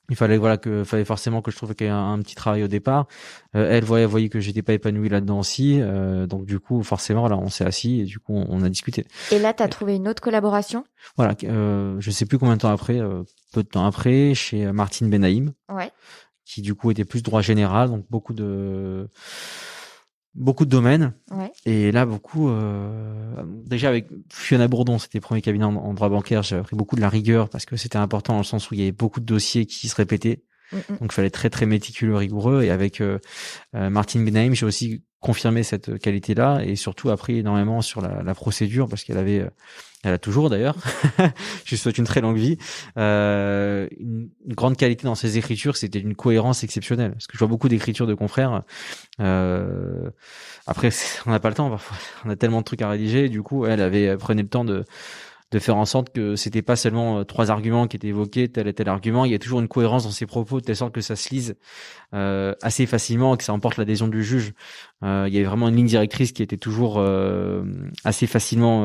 Il fallait forcément que je trouve qu'il y ait un petit travail au départ. Elle voyait que j'étais pas épanoui là-dedans aussi. Donc du coup, forcément, voilà, on s'est assis et du coup, on a discuté. Et là, t'as trouvé une autre collaboration? Voilà, je sais plus combien de temps après, peu de temps après, chez Martine Benaïm, Ouais. qui du coup était plus droit général, donc beaucoup de domaines. Ouais. Et là, déjà avec Fiona Bourdon, c'était le premier cabinet en droit bancaire, j'ai appris beaucoup de la rigueur parce que c'était important dans le sens où il y avait beaucoup de dossiers qui se répétaient. Donc il fallait être très très méticuleux, rigoureux. Et avec Martine Benaïm, j'ai aussi confirmé cette qualité-là et surtout appris énormément sur la procédure parce elle a toujours d'ailleurs, je lui souhaite une très longue vie, une grande qualité dans ses écritures, c'était une cohérence exceptionnelle. Parce que je vois beaucoup d'écritures de confrères. Après, on n'a pas le temps parfois, on a tellement de trucs à rédiger. Du coup, elle prenait le temps de faire en sorte que c'était pas seulement 3 arguments qui étaient évoqués, tel et tel argument. Il y a toujours une cohérence dans ses propos, de telle sorte que ça se lise assez facilement, que ça emporte l'adhésion du juge. Il y avait vraiment une ligne directrice qui était toujours assez facilement,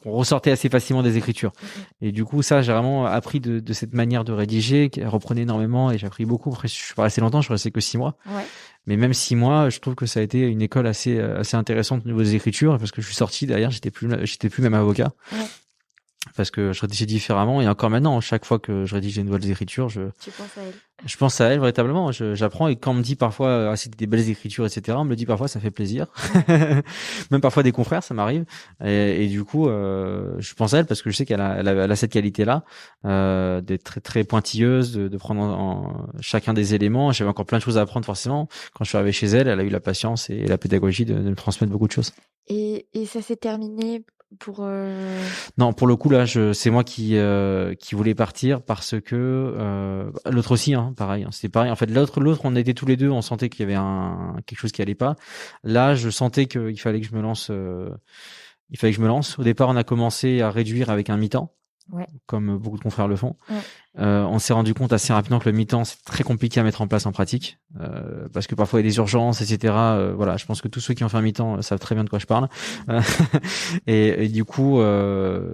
qu'on ressortait assez facilement des écritures. Et du coup, ça, j'ai vraiment appris de cette manière de rédiger, qui reprenait énormément, et j'ai appris beaucoup. Après, je suis pas resté longtemps, je suis resté que 6 mois. Ouais. Mais même 6 mois, je trouve que ça a été une école assez intéressante au niveau des écritures, parce que je suis sorti derrière, j'étais plus même avocat. Ouais. Parce que je rédigeais différemment, et encore maintenant, chaque fois que je rédige des nouvelles écritures, tu penses à elle. Je pense à elle véritablement. J'apprends, et quand on me dit parfois c'est des belles écritures, etc., on me le dit parfois, ça fait plaisir. Même parfois des confrères, ça m'arrive. Et du coup, je pense à elle parce que je sais qu'elle a cette qualité-là, d'être très très pointilleuse, de prendre en chacun des éléments. J'avais encore plein de choses à apprendre forcément. Quand je suis arrivé chez elle, elle a eu la patience et la pédagogie de me transmettre beaucoup de choses. Et ça s'est terminé pour Non, pour le coup là, c'est moi qui voulais partir parce que l'autre aussi, hein, pareil, hein, c'était pareil. En fait, l'autre, on était tous les deux, on sentait qu'il y avait quelque chose qui allait pas. Là, je sentais qu'il fallait que je me lance. Au départ, on a commencé à réduire avec un mi-temps. Ouais. Comme beaucoup de confrères le font. Ouais. On s'est rendu compte assez rapidement que le mi-temps, c'est très compliqué à mettre en place en pratique, parce que parfois il y a des urgences, etc. Voilà, je pense que tous ceux qui ont fait un mi-temps savent très bien de quoi je parle. Et du coup,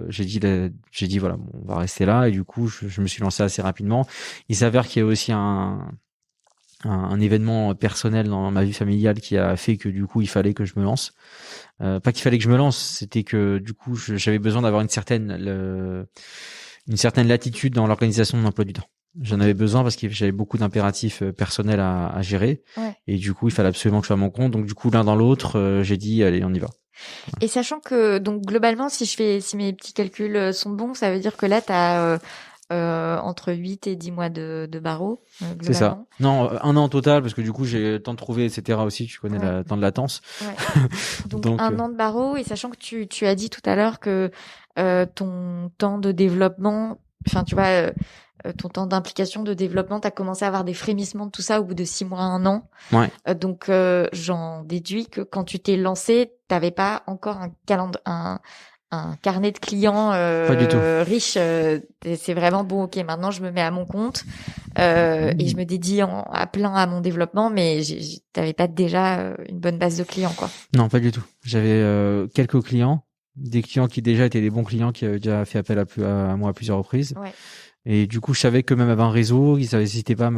j'ai dit voilà, bon, on va rester là. Et du coup, je me suis lancé assez rapidement. Il s'avère qu'il y a aussi un événement personnel dans ma vie familiale qui a fait que du coup il fallait que je me lance. Pas qu'il fallait que je me lance, c'était que du coup j'avais besoin d'avoir une certaine latitude dans l'organisation de mon emploi du temps. J'en avais besoin parce que j'avais beaucoup d'impératifs personnels à gérer. Ouais. Et du coup il fallait absolument que je sois à mon compte. Donc du coup l'un dans l'autre, j'ai dit allez, on y va. Et sachant que donc globalement si mes petits calculs sont bons, ça veut dire que là t'as entre 8 et 10 mois de barreau. C'est ça. Non, 1 an au total, parce que du coup, j'ai le temps de trouver, etc. aussi. Tu connais le temps de latence. Ouais. Donc 1 an de barreau, et sachant que tu as dit tout à l'heure que ton temps de développement, enfin, tu vois, ton temps d'implication, de développement, t'as commencé à avoir des frémissements de tout ça au bout de 6 mois, 1 an. Ouais. Donc, j'en déduis que quand tu t'es lancé, t'avais pas encore un un carnet de clients Pas du tout. riche. C'est vraiment bon. Ok, maintenant je me mets à mon compte et je me dédie à plein à mon développement, mais t'avais pas déjà une bonne base de clients, quoi. Non, pas du tout. J'avais quelques clients, des clients qui déjà étaient des bons clients qui avaient déjà fait appel à moi à plusieurs reprises. Ouais. Et du coup, je savais que même avec un réseau, ils n'hésitaient pas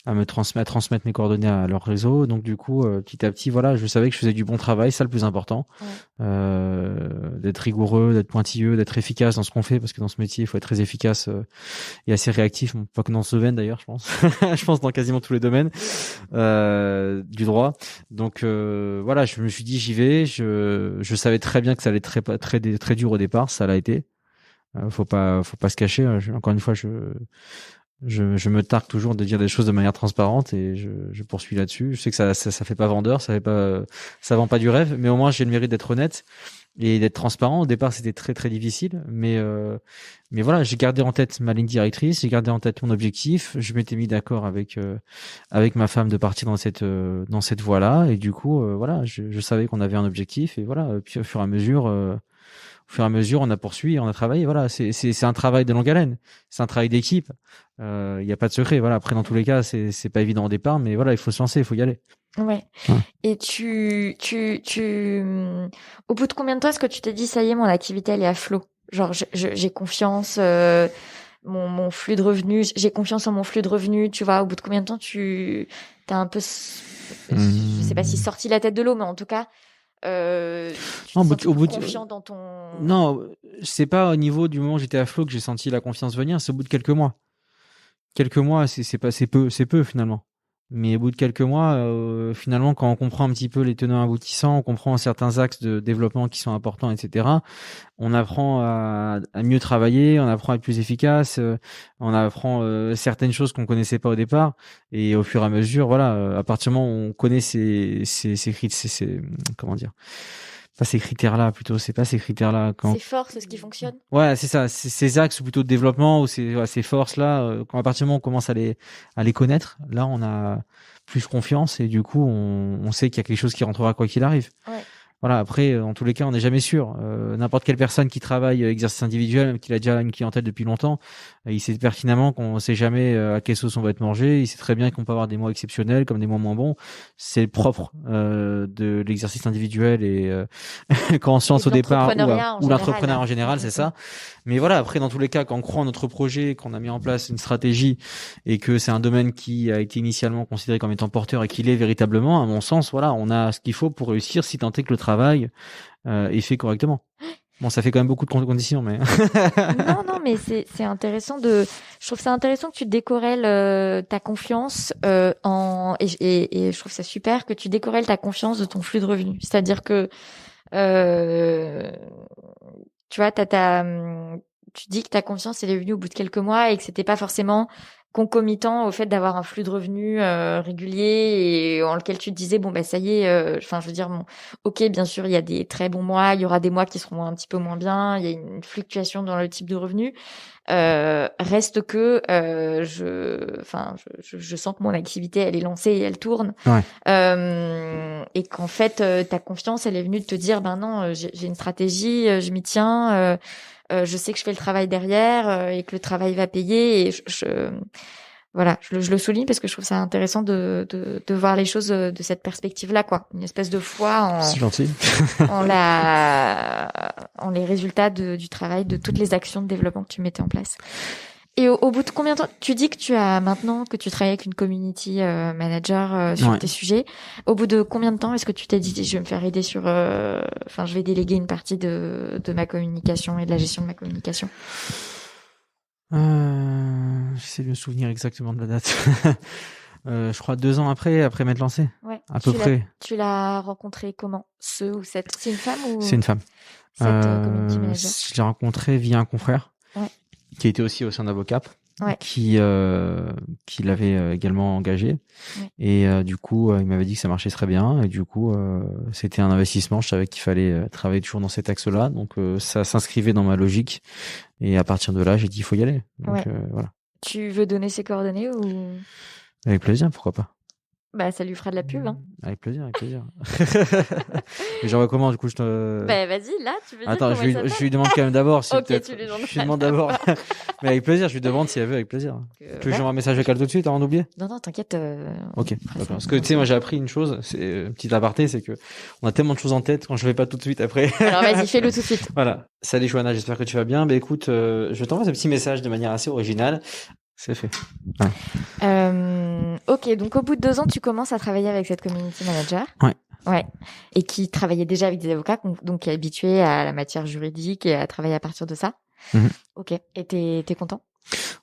à transmettre mes coordonnées à leur réseau. Donc du coup, petit à petit, voilà, je savais que je faisais du bon travail, ça le plus important. Ouais. D'être rigoureux, d'être pointilleux, d'être efficace dans ce qu'on fait, parce que dans ce métier, il faut être très efficace et assez réactif. Bon, pas que dans ce domaine d'ailleurs, je pense. Je pense dans quasiment tous les domaines du droit. Donc voilà, je me suis dit j'y vais. Je savais très bien que ça allait être très dur au départ, ça l'a été. Faut pas se cacher. Encore une fois, je me targue toujours de dire des choses de manière transparente et je poursuis là-dessus. Je sais que ça fait pas vendeur, ça vend pas du rêve, mais au moins j'ai le mérite d'être honnête et d'être transparent. Au départ, c'était très très difficile, mais voilà, j'ai gardé en tête ma ligne directrice, j'ai gardé en tête mon objectif. Je m'étais mis d'accord avec ma femme de partir dans cette voie-là et du coup, voilà, je savais qu'on avait un objectif et voilà. Puis au fur et à mesure. On a poursuivi, on a travaillé. Voilà, c'est un travail de longue haleine, c'est un travail d'équipe. Il y a pas de secret. Voilà. Après, dans tous les cas, c'est pas évident au départ, mais voilà, il faut se lancer, il faut y aller. Ouais. Et au bout de combien de temps est-ce que tu t'es dit, ça y est, mon activité, elle est à flot? Genre, j'ai confiance, mon flux de revenus, j'ai confiance en mon flux de revenus, tu vois, au bout de combien de temps t'as un peu, je sais pas si sorti la tête de l'eau, mais en tout cas, tu te sens confiant dans ton... Non, c'est pas au niveau du moment où j'étais à flot que j'ai senti la confiance venir, c'est au bout de quelques mois. Quelques mois, c'est peu finalement. Mais au bout de quelques mois, finalement, quand on comprend un petit peu les tenants aboutissants, on comprend certains axes de développement qui sont importants, etc. On apprend à mieux travailler, on apprend à être plus efficace, on apprend certaines choses qu'on connaissait pas au départ. Et au fur et à mesure, voilà, à partir du moment où on connaît comment dire, pas ces critères-là, plutôt, c'est pas ces critères-là. Ces forces, ce qui fonctionne. Ouais, c'est ça, ces axes plutôt de développement ou ces forces-là, quand à partir du moment où on commence à les connaître, là, on a plus confiance et du coup, on sait qu'il y a quelque chose qui rentrera quoi qu'il arrive. Ouais. Voilà, après, en tous les cas, on n'est jamais sûr. N'importe quelle personne qui travaille exercice individuel, même qu'il a déjà une clientèle depuis longtemps, il sait pertinemment qu'on ne sait jamais à quelle sauce on va être mangé. Il sait très bien qu'on peut avoir des mois exceptionnels comme des mois moins bons. C'est propre de l'exercice individuel et quand on se lance au départ ou l'entrepreneuriat en général, c'est ça. Mais voilà, après, dans tous les cas, quand on croit en notre projet, qu'on a mis en place une stratégie et que c'est un domaine qui a été initialement considéré comme étant porteur et qu'il est véritablement, à mon sens, voilà, on a ce qu'il faut pour réussir si tant est que le travail est fait correctement. Bon, ça fait quand même beaucoup de conditions, mais... non, mais c'est intéressant je trouve ça intéressant que tu décorrèles ta confiance et je trouve ça super que tu décorrèles ta confiance de ton flux de revenus. C'est-à-dire que tu vois, tu dis que ta confiance elle est venue au bout de quelques mois et que c'était pas forcément concomitant au fait d'avoir un flux de revenus régulier et en lequel tu te disais bon bah ça y est, enfin je veux dire bon, ok bien sûr il y a des très bons mois, il y aura des mois qui seront un petit peu moins bien, il y a une fluctuation dans le type de revenus. Reste que je sens que mon activité elle est lancée et elle tourne. Ouais. Et qu'en fait ta confiance elle est venue de te dire ben non j'ai une stratégie, je m'y tiens, je sais que je fais le travail derrière et que le travail va payer et voilà, je le souligne parce que je trouve ça intéressant de voir les choses de cette perspective-là, quoi. Une espèce de foi C'est gentil. en les résultats du travail, de toutes les actions de développement que tu mettais en place. Et au bout de combien de temps, tu dis que tu travailles avec une community manager sur tes sujets. Au bout de combien de temps est-ce que tu t'es dit, je vais me faire aider je vais déléguer une partie de ma communication et de la gestion de ma communication? J'essaie de me souvenir exactement de la date. Je crois 2 ans après m'être lancé. Ouais. À peu près. Tu l'as rencontré comment? C'est une femme ou? C'est une femme. Cette community manager. Je l'ai rencontré via un confrère. Ouais. Qui était aussi au sein d'Avocap. Ouais. Qui l'avait également engagé. Ouais. Et du coup, il m'avait dit que ça marchait très bien. Et du coup, c'était un investissement. Je savais qu'il fallait travailler toujours dans cet axe-là. Donc, ça s'inscrivait dans ma logique. Et à partir de là, j'ai dit, il faut y aller. Donc, voilà. Tu veux donner ses coordonnées ou? Avec plaisir, pourquoi pas. Bah, ça lui fera de la pub, hein. Avec plaisir. Mais j'envoie comment, du coup, je te... Bah, vas-y, là, tu veux dire Attends, comment elle s'appelle? je lui demande quand même d'abord. Si Ok, peut-être... tu lui demandes Je lui demande d'abord. Mais avec plaisir, je lui demande si elle veut, avec plaisir. Tu veux que j'envoie un message avec elle tout de suite avant d'oublier? Non, t'inquiète. Ok, on fera d'accord. ça. Parce que tu sais, moi j'ai appris une chose, c'est petit aparté, c'est que on a tellement de choses en tête quand je fais pas tout de suite après. Alors vas-y, fais-le tout de suite. Voilà. Salut Johanna, j'espère que tu vas bien. Écoute, je t'envoie ce petit message de manière assez originale. C'est fait. Ok, donc au bout de 2 ans, tu commences à travailler avec cette community manager. Ouais. Ouais. Et qui travaillait déjà avec des avocats, donc qui est habitué à la matière juridique et à travailler à partir de ça. Mhm. Ok. Et t'es content?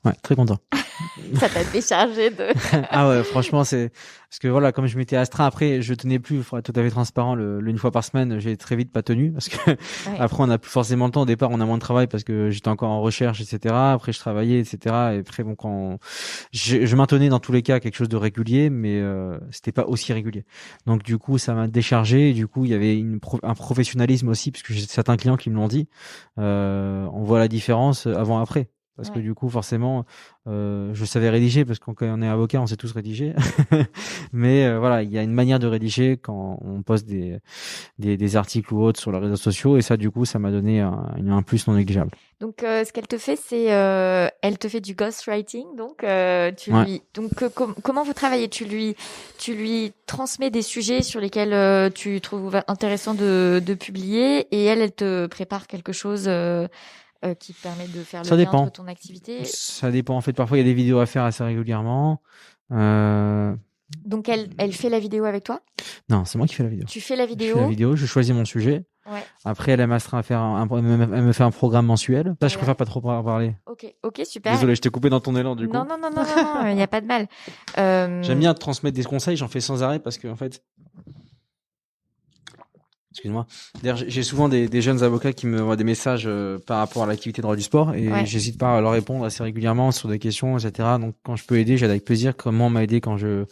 Ouais, très content. Ça t'a déchargé de... Ah ouais, franchement, c'est parce que voilà, comme je m'étais astreint après, je tenais plus, faut être tout à fait transparent, une fois par semaine, j'ai très vite pas tenu parce que après on n'a plus forcément le temps. Au départ, on a moins de travail parce que j'étais encore en recherche, etc. Après, je travaillais, etc. Et après, bon, quand je maintenais dans tous les cas quelque chose de régulier, mais c'était pas aussi régulier. Donc du coup, ça m'a déchargé. Et du coup, il y avait un professionnalisme aussi, puisque j'ai certains clients qui me l'ont dit. On voit la différence avant-après. Parce que du coup, forcément, je savais rédiger, parce que quand on est avocat, on sait tous rédiger. Mais voilà, il y a une manière de rédiger quand on poste des articles ou autres sur les réseaux sociaux. Et ça, du coup, ça m'a donné un plus non négligeable. Donc, ce qu'elle te fait, c'est, elle te fait du ghostwriting. Donc, comment vous travaillez? Tu lui transmets des sujets sur lesquels tu trouves intéressant de publier, et elle te prépare quelque chose qui te permet de faire le lien entre ton activité. Ça dépend. En fait, parfois, il y a des vidéos à faire assez régulièrement. Donc, elle fait la vidéo avec toi? Non, c'est moi qui fais la vidéo. Tu fais la vidéo? Je fais la vidéo, je choisis mon sujet. Ouais. Après, elle m'astreint à faire elle me fait un programme mensuel. Ça, je préfère pas trop parler. Ok, super. Désolé, je t'ai coupé dans ton élan, du coup. Non, il n'y a pas de mal. J'aime bien transmettre des conseils, j'en fais sans arrêt parce que, en fait, excuse-moi. D'ailleurs, j'ai souvent des jeunes avocats qui me envoient des messages par rapport à l'activité de droit du sport, et j'hésite pas à leur répondre assez régulièrement sur des questions, etc. Donc, quand je peux aider, j'aide avec plaisir. Comme moi, on m'a aidé quand je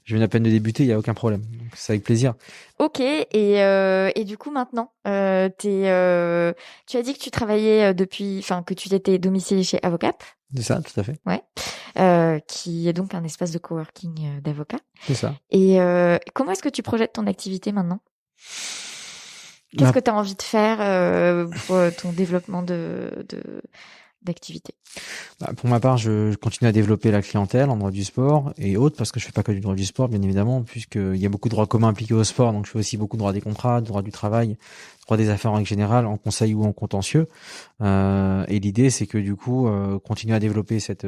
viens à peine de débuter, il y a aucun problème. Donc, c'est avec plaisir. Ok, et du coup maintenant, tu as dit que tu travaillais que tu étais domicilié chez Avocap. C'est ça, tout à fait. Ouais. Qui est donc un espace de coworking d'avocats. C'est ça. Et comment est-ce que tu projettes ton activité maintenant? Qu'est-ce que tu as envie de faire pour ton développement d'activité? Pour ma part, je continue à développer la clientèle en droit du sport et autres, parce que je fais pas que du droit du sport, bien évidemment, puisqu'il y a beaucoup de droits communs appliqués au sport. Donc, je fais aussi beaucoup de droit des contrats, de droit du travail, droit des affaires en règle générale, en conseil ou en contentieux. Et l'idée, c'est que du coup, continuer à développer cet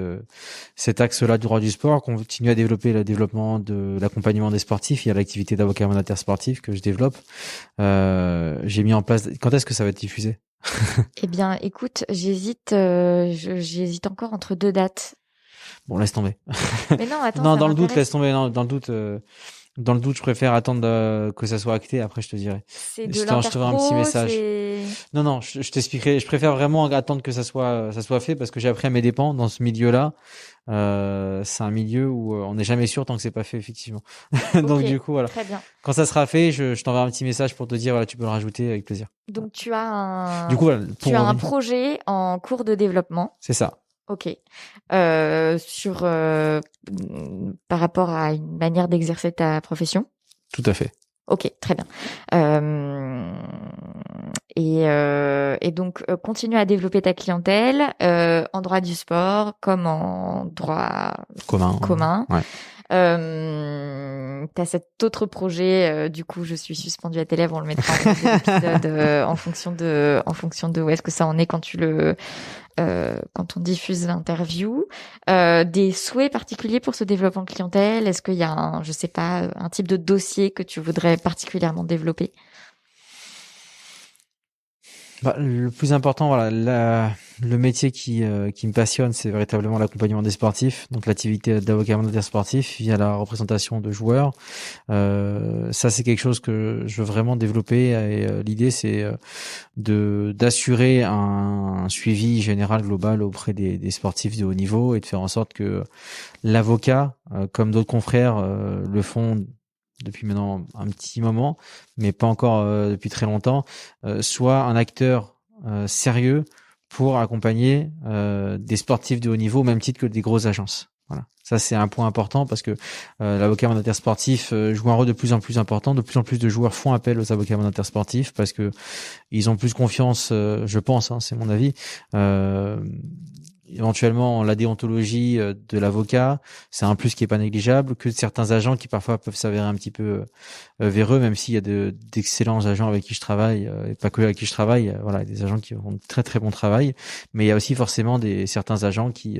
axe-là du droit du sport, continuer à développer le développement de l'accompagnement des sportifs. Il y a l'activité d'avocat mandataire sportif que je développe. J'ai mis en place. Quand est-ce que ça va être diffusé? Eh bien, écoute, j'hésite encore entre 2 dates. Bon, laisse tomber. Mais non, attends. Non, dans le doute, laisse tomber. Non, dans le doute, je préfère attendre que ça soit acté. Après, je te dirai. C'est de je t'enverrai un petit message. Non, je t'expliquerai. Je préfère vraiment attendre que ça soit fait, parce que j'ai appris à mes dépens dans ce milieu-là. C'est un milieu où on n'est jamais sûr tant que c'est pas fait, effectivement. Donc du coup, voilà. Très bien. Quand ça sera fait, je t'enverrai un petit message pour te dire, voilà, tu peux le rajouter avec plaisir. Donc tu as du coup, voilà, un projet en cours de développement. C'est ça. Ok. Par rapport à une manière d'exercer ta profession. Tout à fait. Ok, très bien. Et donc continue à développer ta clientèle en droit du sport comme en droit commun. Ouais. T'as cet autre projet, du coup, je suis suspendue à tes lèvres, on le mettra en épisode en fonction de où est-ce que ça en est quand on diffuse l'interview. Des souhaits particuliers pour ce développement de clientèle? Est-ce qu'il y a un type de dossier que tu voudrais particulièrement développer? Le plus important, voilà, le métier qui me passionne, c'est véritablement l'accompagnement des sportifs, donc l'activité d'avocat mandataire sportif via la représentation de joueurs. Ça, c'est quelque chose que je veux vraiment développer, et l'idée, c'est d'assurer un suivi général global auprès des sportifs de haut niveau, et de faire en sorte que l'avocat, comme d'autres confrères le font depuis maintenant un petit moment, mais pas encore depuis très longtemps, soit un acteur sérieux pour accompagner des sportifs de haut niveau, au même titre que des grosses agences. Voilà. Ça, c'est un point important parce que l'avocat mandataire sportif joue un rôle de plus en plus important. De plus en plus de joueurs font appel aux avocats mandataires sportifs parce que ils ont plus confiance, je pense, hein, c'est mon avis. Éventuellement, la déontologie de l'avocat, c'est un plus qui est pas négligeable. Que certains agents qui parfois peuvent s'avérer un petit peu véreux, même s'il y a d'excellents agents avec qui je travaille, et pas que avec qui je travaille. Voilà, des agents qui font de très très bon travail, mais il y a aussi forcément certains agents qui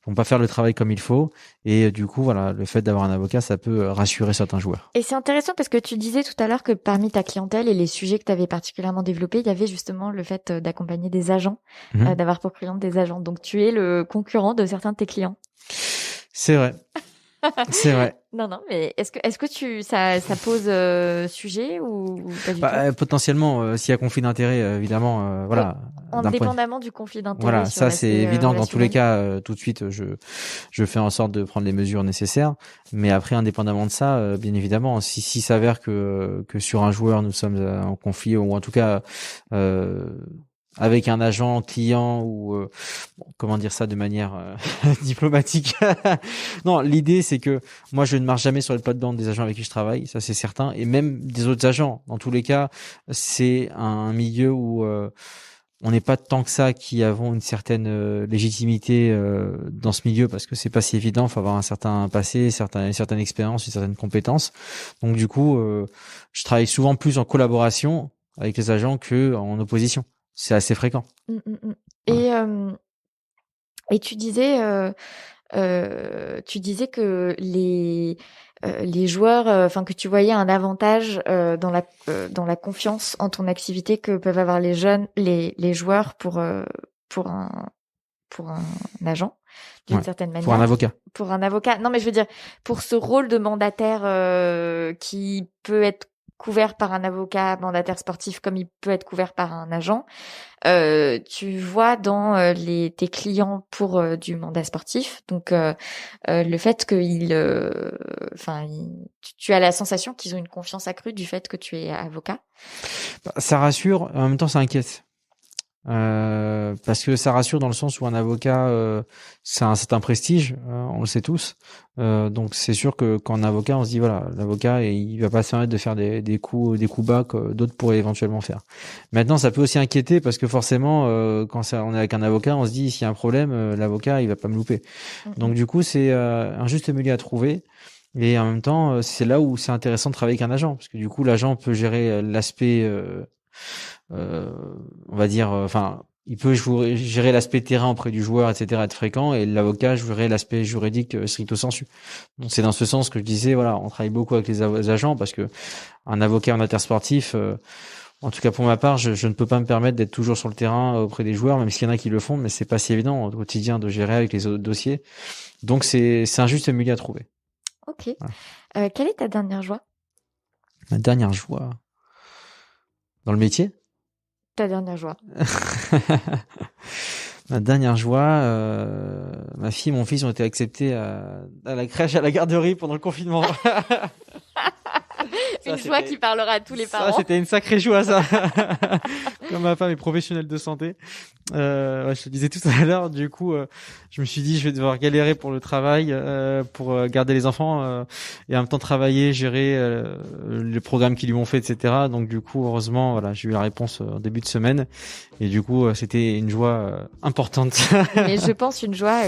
vont pas faire le travail comme il faut. Et du coup, voilà, le fait d'avoir un avocat, ça peut rassurer certains joueurs. Et c'est intéressant parce que tu disais tout à l'heure que parmi ta clientèle et les sujets que tu avais particulièrement développés, il y avait justement le fait d'accompagner des agents, d'avoir pour clients des agents. Donc tu es le concurrent de certains de tes clients. C'est vrai. C'est vrai. Non, mais est-ce que ça pose sujet ou pas du tout? Potentiellement, s'il y a conflit d'intérêt, évidemment, voilà. Indépendamment du conflit d'intérêt. Voilà, ça c'est évident. Dans tous les cas, tout de suite, je fais en sorte de prendre les mesures nécessaires. Mais après, indépendamment de ça, bien évidemment, si s'avère que sur un joueur nous sommes en conflit ou en tout cas avec un agent client ou comment dire ça de manière diplomatique. Non, l'idée c'est que moi je ne marche jamais sur les plates-bandes des agents avec qui je travaille, ça c'est certain, et même des autres agents. Dans tous les cas, c'est un milieu où on n'est pas tant que ça qui avons une certaine légitimité dans ce milieu parce que c'est pas si évident. Il faut avoir un certain passé, une certaine expérience, une certaine compétence. Donc du coup, je travaille souvent plus en collaboration avec les agents que en opposition. C'est assez fréquent. Voilà. Et tu disais que les joueurs, enfin que tu voyais un avantage dans la confiance en ton activité que peuvent avoir les joueurs pour un agent d'une certaine manière. Pour un avocat. Pour un avocat. Non, mais je veux dire pour ce rôle de mandataire qui peut être couvert par un avocat mandataire sportif comme il peut être couvert par un agent. Tu vois dans tes clients pour du mandat sportif, donc le fait que tu as la sensation qu'ils ont une confiance accrue du fait que tu es avocat. Ça rassure, en même temps ça inquiète. Parce que ça rassure dans le sens où un avocat c'est un certain prestige, on le sait tous, donc c'est sûr que quand un avocat on se dit voilà, l'avocat il va pas se permettre de faire des coups bas que d'autres pourraient éventuellement faire. Maintenant ça peut aussi inquiéter parce que forcément quand on est avec un avocat on se dit s'il y a un problème l'avocat il va pas me louper. Donc du coup c'est un juste milieu à trouver. Et en même temps c'est là où c'est intéressant de travailler avec un agent parce que du coup l'agent peut gérer l'aspect on va dire, il peut gérer l'aspect terrain auprès du joueur, etc., être fréquent, et l'avocat gérer l'aspect juridique stricto sensu. Donc c'est dans ce sens que je disais, voilà, on travaille beaucoup avec les agents parce que un avocat en intersportif, en tout cas pour ma part, je ne peux pas me permettre d'être toujours sur le terrain auprès des joueurs, même s'il y en a qui le font, mais c'est pas si évident au quotidien de gérer avec les autres dossiers. Donc c'est un juste milieu à trouver. Ok. Voilà. Quelle est ta dernière joie? Ma dernière joie dans le métier? Ta dernière joie. Ma dernière joie, ma fille et mon fils ont été acceptés à la crèche, à la garderie pendant le confinement. Une joie qui parlera à tous les parents. Ça, c'était une sacrée joie, ça. Comme ma femme est professionnelle de santé. Je te disais tout à l'heure, du coup, je me suis dit, je vais devoir galérer pour le travail, pour garder les enfants, et en même temps travailler, gérer les programmes qu'ils lui ont fait, etc. Donc, du coup, heureusement, voilà, j'ai eu la réponse en début de semaine. Et du coup, c'était une joie importante. Mais je pense une joie,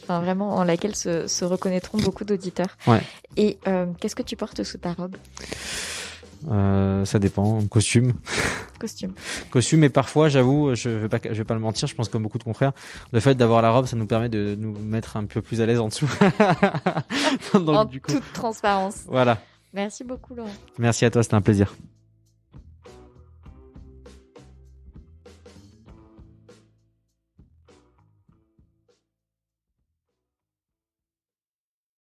vraiment, en laquelle se reconnaîtront beaucoup d'auditeurs. Ouais. Et qu'est-ce que tu portes sous ta robe? Ça dépend. Costume. Costume, et parfois, j'avoue, je vais pas le mentir, je pense comme beaucoup de confrères, le fait d'avoir la robe, ça nous permet de nous mettre un peu plus à l'aise en dessous. Donc, toute transparence. Voilà. Merci beaucoup, Laurent. Merci à toi, c'était un plaisir.